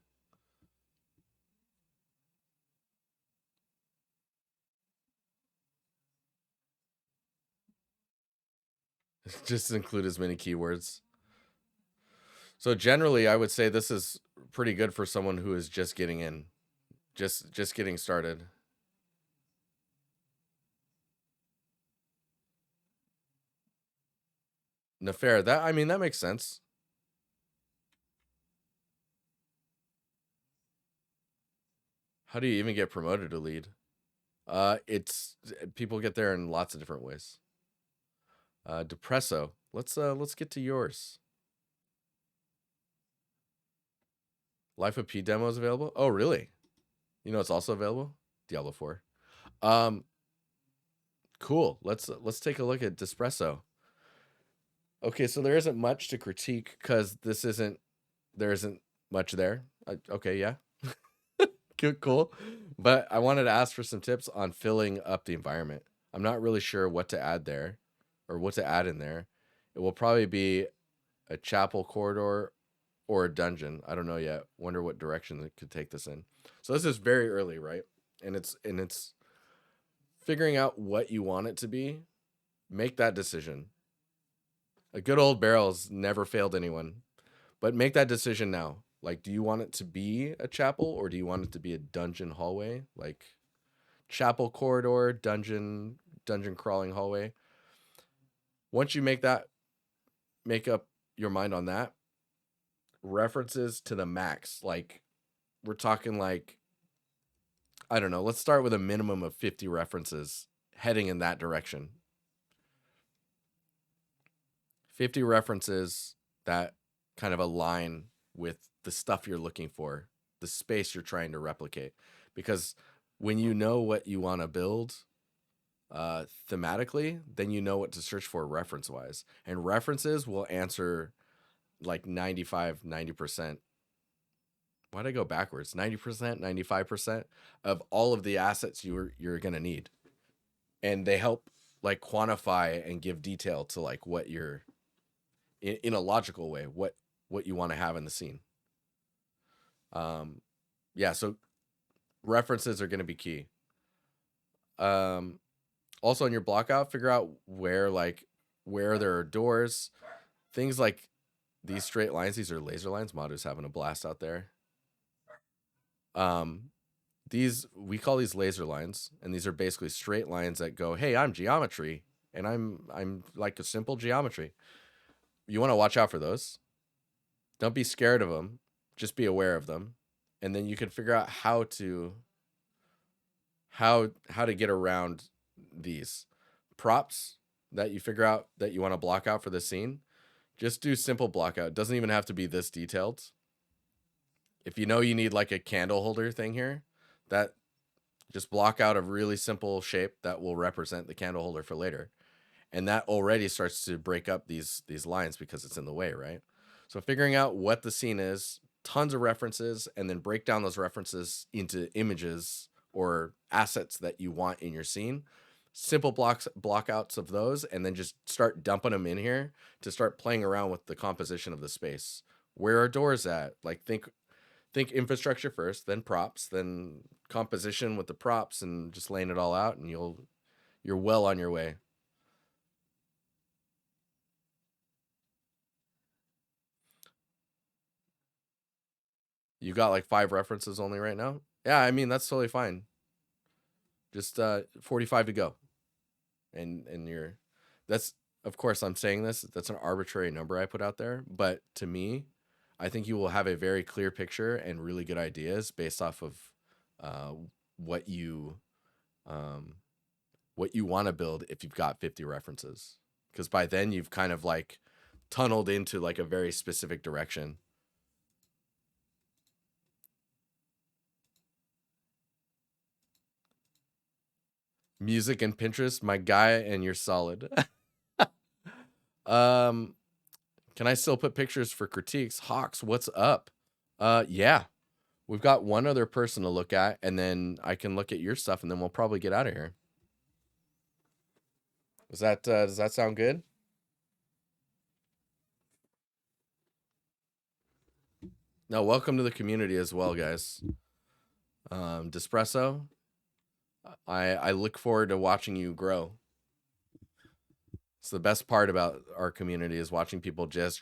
Just include as many keywords. So generally, I would say this is pretty good for someone who is just getting in, just getting started. Nefair, that I mean that makes sense. How do you even get promoted to lead? It's people get there in lots of different ways. Depresso. Let's get to yours. Life of P demo is available. Oh, really? You know it's also available. Diablo 4. Um, cool. Let's take a look at Despresso. Okay, so there isn't much to critique because there isn't much there. Okay, yeah, cool. But I wanted to ask for some tips on filling up the environment. I'm not really sure what to add there, or what to add in there. It will probably be a chapel corridor or a dungeon. I don't know yet. Wonder what direction it could take this in. So this is very early, right? And it's figuring out what you want it to be. Make that decision. A good old barrel's never failed anyone. But make that decision now. Like, do you want it to be a chapel or do you want it to be a dungeon hallway? Like chapel corridor, dungeon crawling hallway. Once you make up your mind on that, references to the max. Like we're talking like I don't know, let's start with a minimum of 50 references heading in that direction. 50 references that kind of align with the stuff you're looking for, the space you're trying to replicate. Because when you know what you want to build thematically, then you know what to search for reference wise. And references will answer like 90%. Why'd I go backwards? 90%, 95% of all of the assets you're gonna need. And they help like quantify and give detail to like what you're in a logical way, what you want to have in the scene. Yeah, so references are going to be key. Also in your blockout, figure out where there are doors, things like these straight lines. These are laser lines. Madu's having a blast out there. Um, these we call these laser lines, and these are basically straight lines that go, "Hey, I'm geometry, and I'm like a simple geometry." You want to watch out for those. Don't be scared of them. Just be aware of them, and then you can figure out how to get around these props that you figure out that you want to block out for the scene. Just do simple block out. It doesn't even have to be this detailed. If you know you need like a candle holder thing here, that just block out a really simple shape that will represent the candle holder for later. And that already starts to break up these lines because it's in the way, right? So figuring out what the scene is, tons of references, and then break down those references into images or assets that you want in your scene. Simple blockouts of those, and then just start dumping them in here to start playing around with the composition of the space. Where are doors at? Like think infrastructure first, then props, then composition with the props, and just laying it all out, and you're well on your way. You got like 5 references only right now? Yeah, I mean that's totally fine. Just 45 to go. And you're that's of course I'm saying this, that's an arbitrary number I put out there, but to me, I think you will have a very clear picture and really good ideas based off of uh, what you um, what you want to build if you've got 50 references. Because by then you've kind of like tunneled into like a very specific direction. Music and Pinterest, my guy, and you're solid. um, can I still put pictures for critiques? Hawks, what's up? Yeah, we've got one other person to look at, and then I can look at your stuff, and then we'll probably get out of here. Does that sound good? No, welcome to the community as well, guys. Despresso, I look forward to watching you grow. It's the best part about our community is watching people just,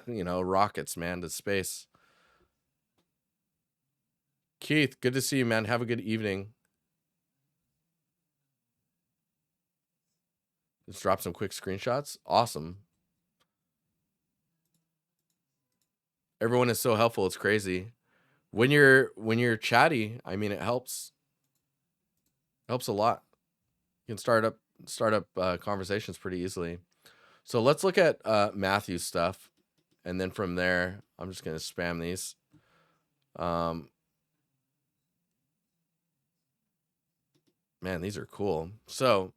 rockets, man, to space. Keith, good to see you, man. Have a good evening. Let's drop some quick screenshots. Awesome. Everyone is so helpful. It's crazy. When you're chatty, I mean, it helps. Helps a lot. You can start up conversations pretty easily. So let's look at Matthew's stuff, and then from there, I'm just gonna spam these. Man, these are cool. So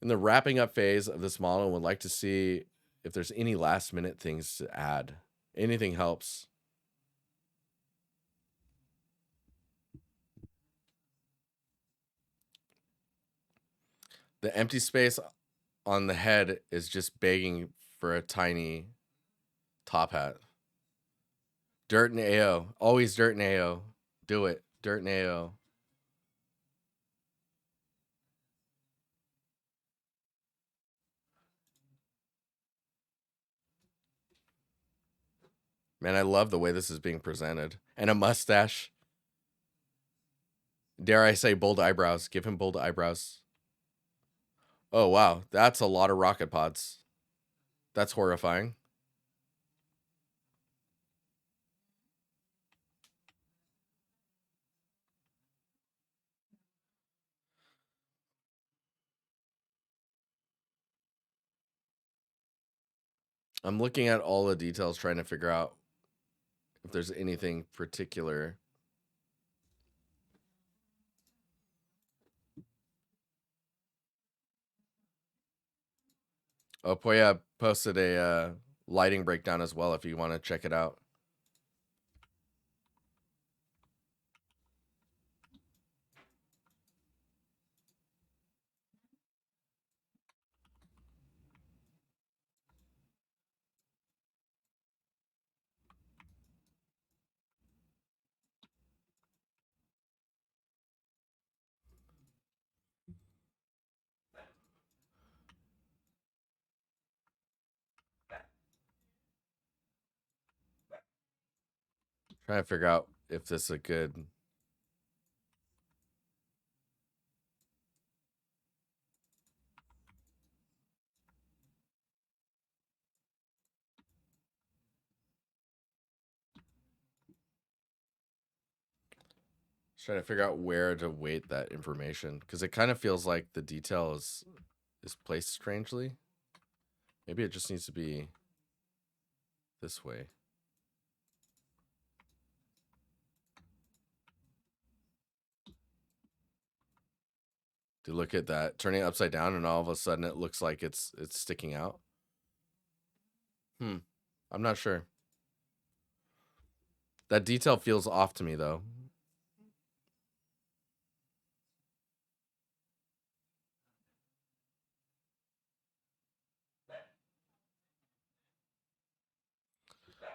in the wrapping up phase of this model, would like to see if there's any last minute things to add. Anything helps. The empty space on the head is just begging for a tiny top hat. Dirt and AO. Always dirt and AO. Do it. Dirt and AO. Man, I love the way this is being presented. And a mustache. Dare I say bold eyebrows. Give him bold eyebrows. Oh, wow. That's a lot of rocket pods. That's horrifying. I'm looking at all the details, trying to figure out if there's anything particular. Oh, Poya posted a lighting breakdown as well if you want to check it out. Trying to figure out if this is a good. Trying to figure out where to weight that information because it kind of feels like the detail is placed strangely. Maybe it just needs to be this way. To look at that, turning it upside down, and all of a sudden it looks like it's sticking out. I'm not sure. That detail feels off to me though.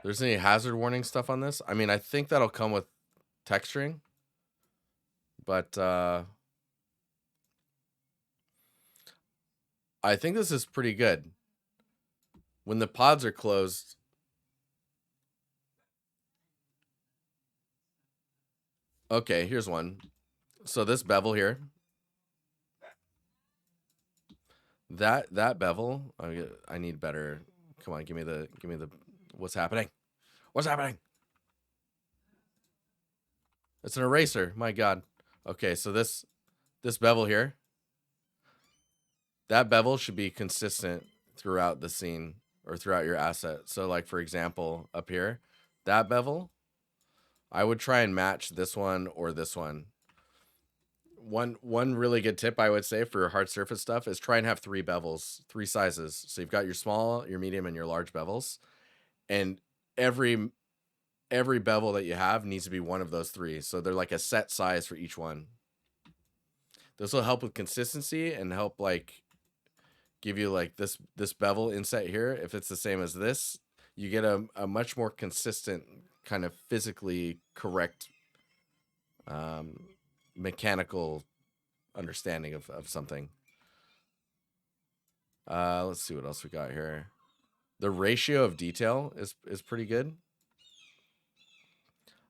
There's any hazard warning stuff on this? I mean, I think that'll come with texturing, but I think this is pretty good. When the pods are closed, okay, here's one. So this bevel here, that bevel, I need better. Come on, give me the what's happening? What's happening? It's an eraser. My God. Okay, so this bevel here, that bevel should be consistent throughout the scene or throughout your asset. So like for example, up here, that bevel, I would try and match this one or this one. One really good tip I would say for hard surface stuff is try and have 3 bevels, 3 sizes. So you've got your small, your medium, and your large bevels, and every bevel that you have needs to be one of those 3. So they're like a set size for each one. This will help with consistency and help like give you like this bevel inset here. If it's the same as this, you get a much more consistent kind of physically correct mechanical understanding of something. Let's see what else we got here. The ratio of detail is pretty good.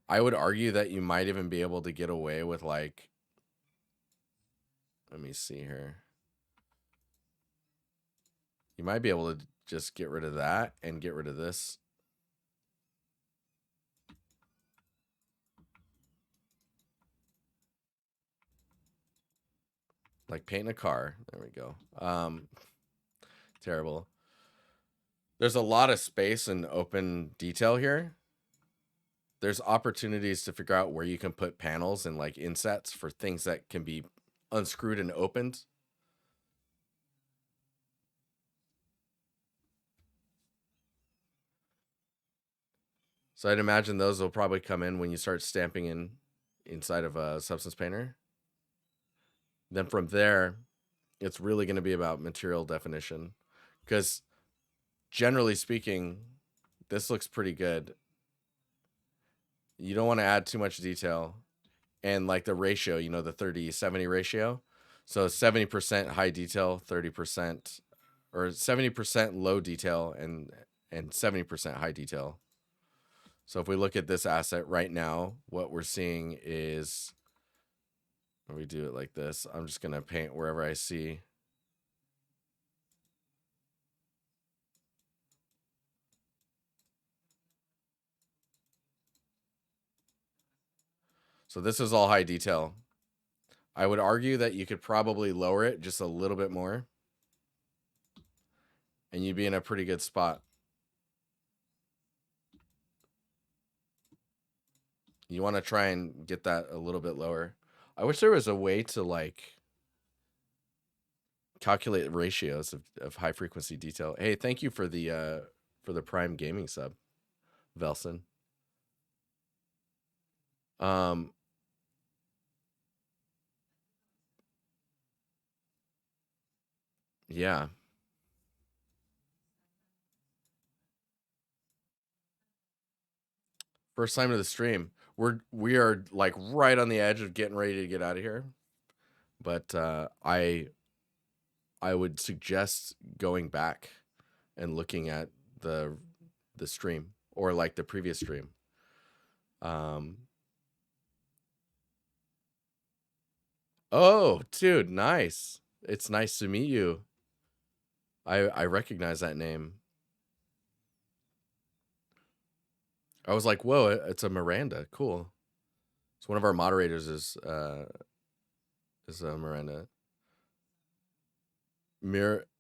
I would argue that you might even be able to get away with like, let me see here. You might be able to just get rid of that and get rid of this. Like painting a car. There we go. Terrible. There's a lot of space and open detail here. There's opportunities to figure out where you can put panels and like insets for things that can be unscrewed and opened. So I'd imagine those will probably come in when you start stamping in inside of a Substance Painter. Then from there, it's really going to be about material definition, because generally speaking, this looks pretty good. You don't want to add too much detail, and like the ratio, you know, the 30-70 ratio. So 70% high detail, 30%, or 70% low detail, and 70% high detail. So if we look at this asset right now, what we're seeing is, when we do it like this, I'm just going to paint wherever I see. So this is all high detail. I would argue that you could probably lower it just a little bit more, and you'd be in a pretty good spot. You want to try and get that a little bit lower. I wish there was a way to like calculate ratios of high frequency detail. Hey, thank you for the Prime Gaming sub, Velson. Yeah. First time to the stream. We are like right on the edge of getting ready to get out of here. But I would suggest going back and looking at the stream, or like the previous stream. Oh, dude, nice. It's nice to meet you. I recognize that name. I was like, whoa, it's a Miranda. Cool. So one of our moderators is Miranda.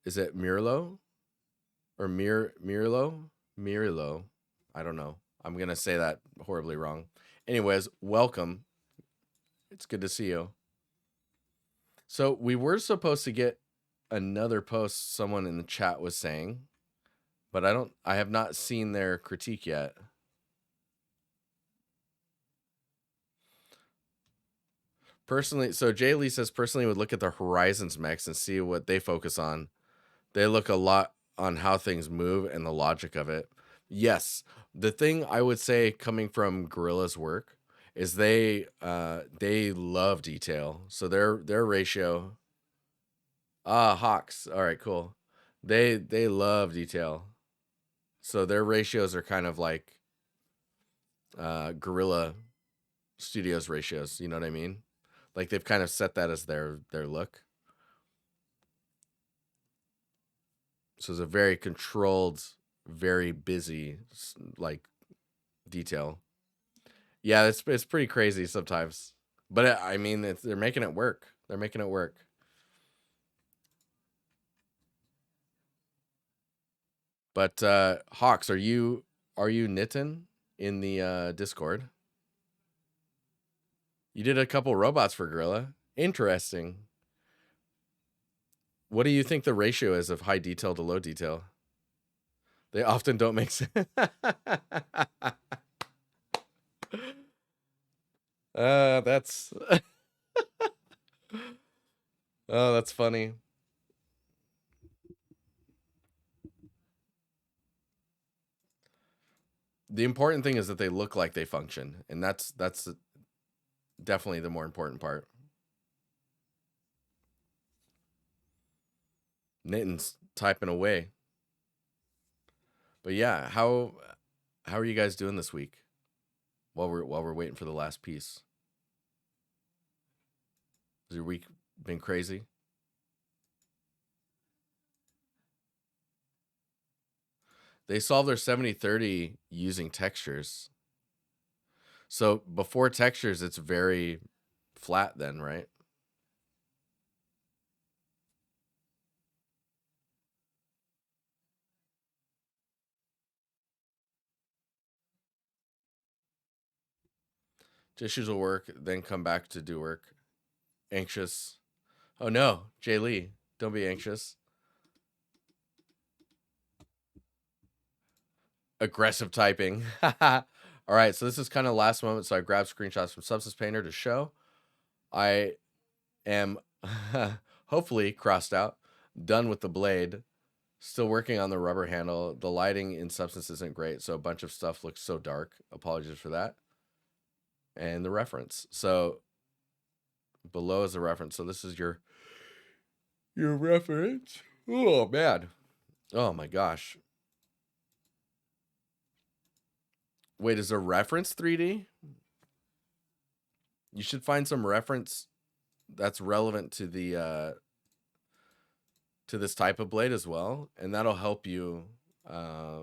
Is it Mirlo? Or Mirlo? Mirlo. I don't know. I'm gonna say that horribly wrong. Anyways, welcome. It's good to see you. So we were supposed to get another post someone in the chat was saying, but I have not seen their critique yet. Personally, so Jay Lee says personally would look at the Horizons mechs and see what they focus on. They look a lot on how things move and the logic of it. Yes, the thing I would say coming from Gorilla's work is they love detail. So their ratio. Hawks. All right, cool. They love detail. So their ratios are kind of like Gorilla Studios ratios, you know what I mean? Like they've kind of set that as their look. So it's a very controlled, very busy like detail. Yeah, it's pretty crazy sometimes. But I mean, they're making it work. They're making it work. But Hawks, are you knitting in the Discord? You did a couple robots for Gorilla. Interesting. What do you think the ratio is of high detail to low detail? They often don't make sense. That's oh, that's funny. The important thing is that they look like they function, and that's definitely the more important part. knitting's typing away. But yeah, how are you guys doing this week while we're waiting for the last piece? Has your week been crazy? They solved their 70/30 using textures. So before textures, it's very flat then, right? Dishes will work, then come back to do work. Anxious. Oh no, Jay Lee, don't be anxious. Aggressive typing. All right, so this is kind of last moment. So I grabbed screenshots from Substance Painter to show. I am hopefully crossed out, done with the blade. Still working on the rubber handle. The lighting in Substance isn't great, so a bunch of stuff looks so dark. Apologies for that. And the reference. So below is the reference. So this is your reference. Oh man. Oh my gosh. Wait, is a reference 3D? You should find some reference that's relevant to this type of blade as well, and that'll help you uh,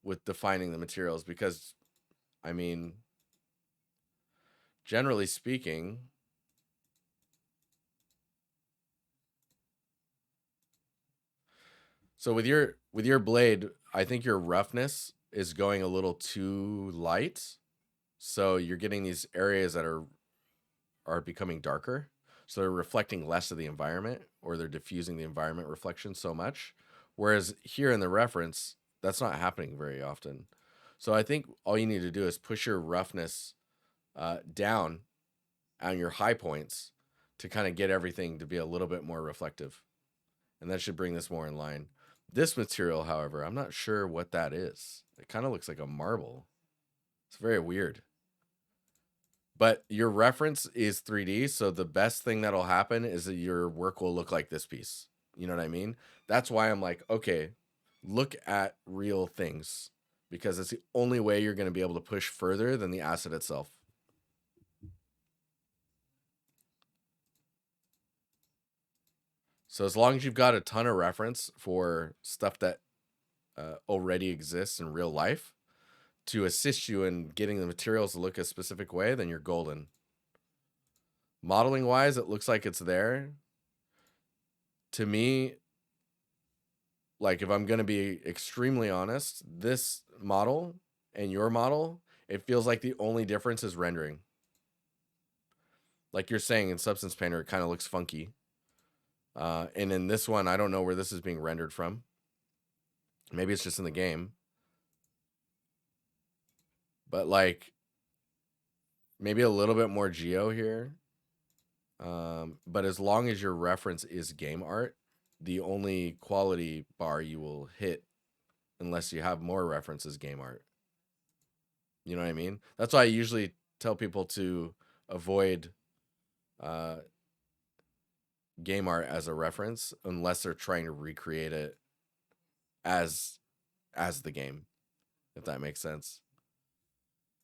with defining the materials. Because, I mean, generally speaking, so with your blade, I think your roughness is going a little too light, so you're getting these areas that are becoming darker. So they're reflecting less of the environment, or they're diffusing the environment reflection so much. Whereas here in the reference, that's not happening very often. So I think all you need to do is push your roughness down on your high points to kind of get everything to be a little bit more reflective. And that should bring this more in line. This material, however, I'm not sure what that is. It kind of looks like a marble. It's very weird. But your reference is 3D, so the best thing that'll happen is that your work will look like this piece. You know what I mean? That's why I'm like, okay, look at real things, because it's the only way you're going to be able to push further than the asset itself. So as long as you've got a ton of reference for stuff that already exists in real life to assist you in getting the materials to look a specific way, then you're golden. Modeling wise, it looks like it's there. To me, like, if I'm going to be extremely honest, this model and your model, it feels like the only difference is rendering. Like you're saying in Substance Painter, it kind of looks funky. And in this one, I don't know where this is being rendered from. Maybe it's just in the game. But like, maybe a little bit more geo here. But as long as your reference is game art, the only quality bar you will hit, unless you have more references, game art. You know what I mean? That's why I usually tell people to avoid uh, game art as a reference unless they're trying to recreate it as the game, if that makes sense.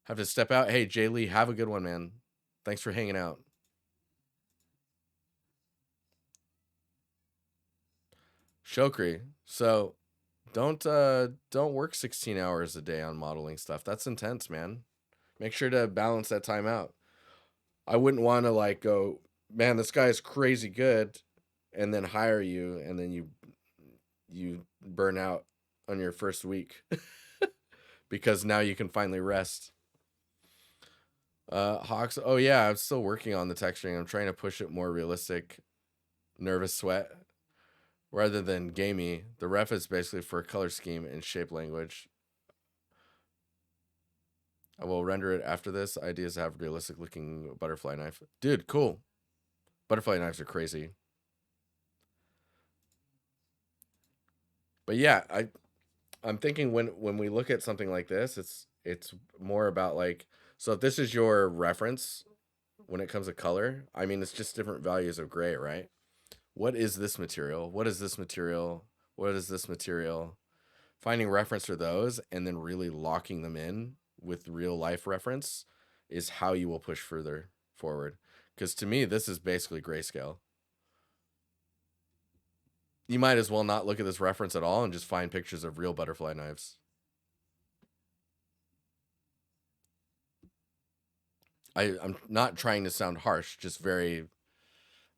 Have to step out. Hey, Jay Lee, have a good one, man. Thanks for hanging out. Shokri. So don't work 16 hours a day on modeling stuff. That's intense, man. Make sure to balance that time out. I wouldn't want to like go, man, this guy is crazy good, and then hire you, and then you burn out on your first week because now you can finally rest. Hawks. Oh yeah, I'm still working on the texturing. I'm trying to push it more realistic. Nervous sweat rather than gamey. The ref is basically for color scheme and shape language. I will render it after this. Ideas have realistic looking butterfly knife. Dude, cool. Butterfly knives are crazy. But yeah, I'm thinking when we look at something like this, it's more about like, so if this is your reference when it comes to color, I mean it's just different values of gray, right? What is this material? What is this material? What is this material? Finding reference for those and then really locking them in with real life reference is how you will push further forward. Because to me, this is basically grayscale. You might as well not look at this reference at all and just find pictures of real butterfly knives. I'm not trying to sound harsh, just very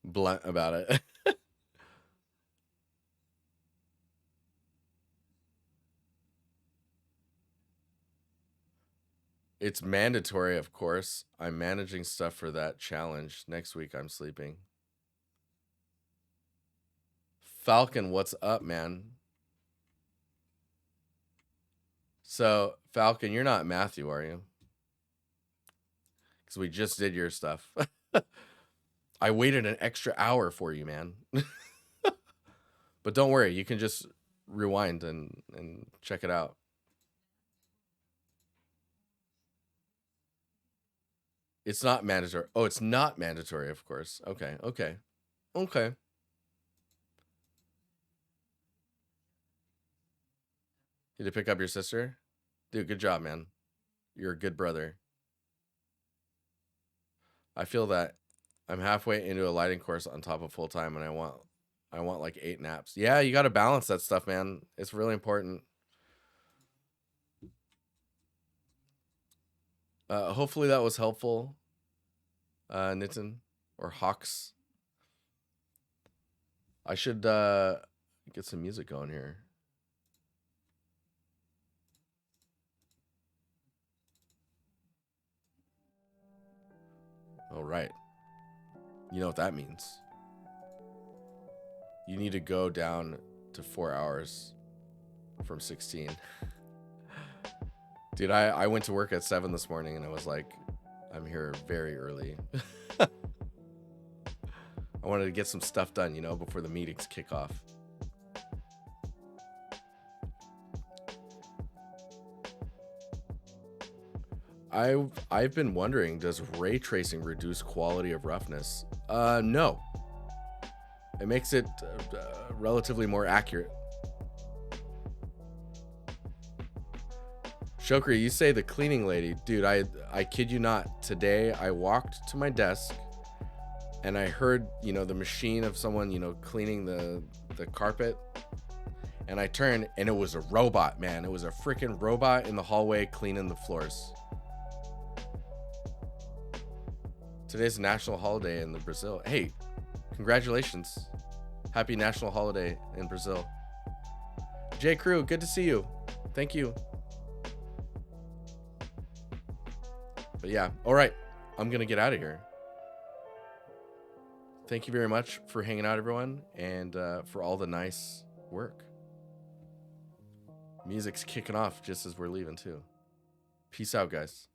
blunt about it. It's mandatory, of course. I'm managing stuff for that challenge. Next week, I'm sleeping. Falcon, what's up, man? So, Falcon, you're not Matthew, are you? Because we just did your stuff. I waited an extra hour for you, man. But don't worry, you can just rewind and check it out. It's not mandatory. Oh, it's not mandatory, of course. Okay, okay, okay. Did you pick up your sister? Dude, good job, man. You're a good brother. I feel that I'm halfway into a lighting course on top of full time, and I want like 8 naps. Yeah, you got to balance that stuff, man. It's really important. Hopefully that was helpful, Nitin or Hawks. I should get some music going here. All right. You know what that means. You need to go down to 4 hours from 16. Dude, I went to work at 7 this morning and I was like, I'm here very early. I wanted to get some stuff done, you know, before the meetings kick off. I've been wondering, does ray tracing reduce quality of roughness? No. It makes it relatively more accurate. Shokri, you say the cleaning lady. Dude, I kid you not. Today I walked to my desk and I heard, you know, the machine of someone, you know, cleaning the carpet. And I turned and it was a robot, man. It was a freaking robot in the hallway cleaning the floors. Today's a national holiday in the Brazil. Hey, congratulations. Happy national holiday in Brazil. J. Crew, good to see you. Thank you. But yeah, all right. I'm going to get out of here. Thank you very much for hanging out, everyone, and for all the nice work. Music's kicking off just as we're leaving, too. Peace out, guys.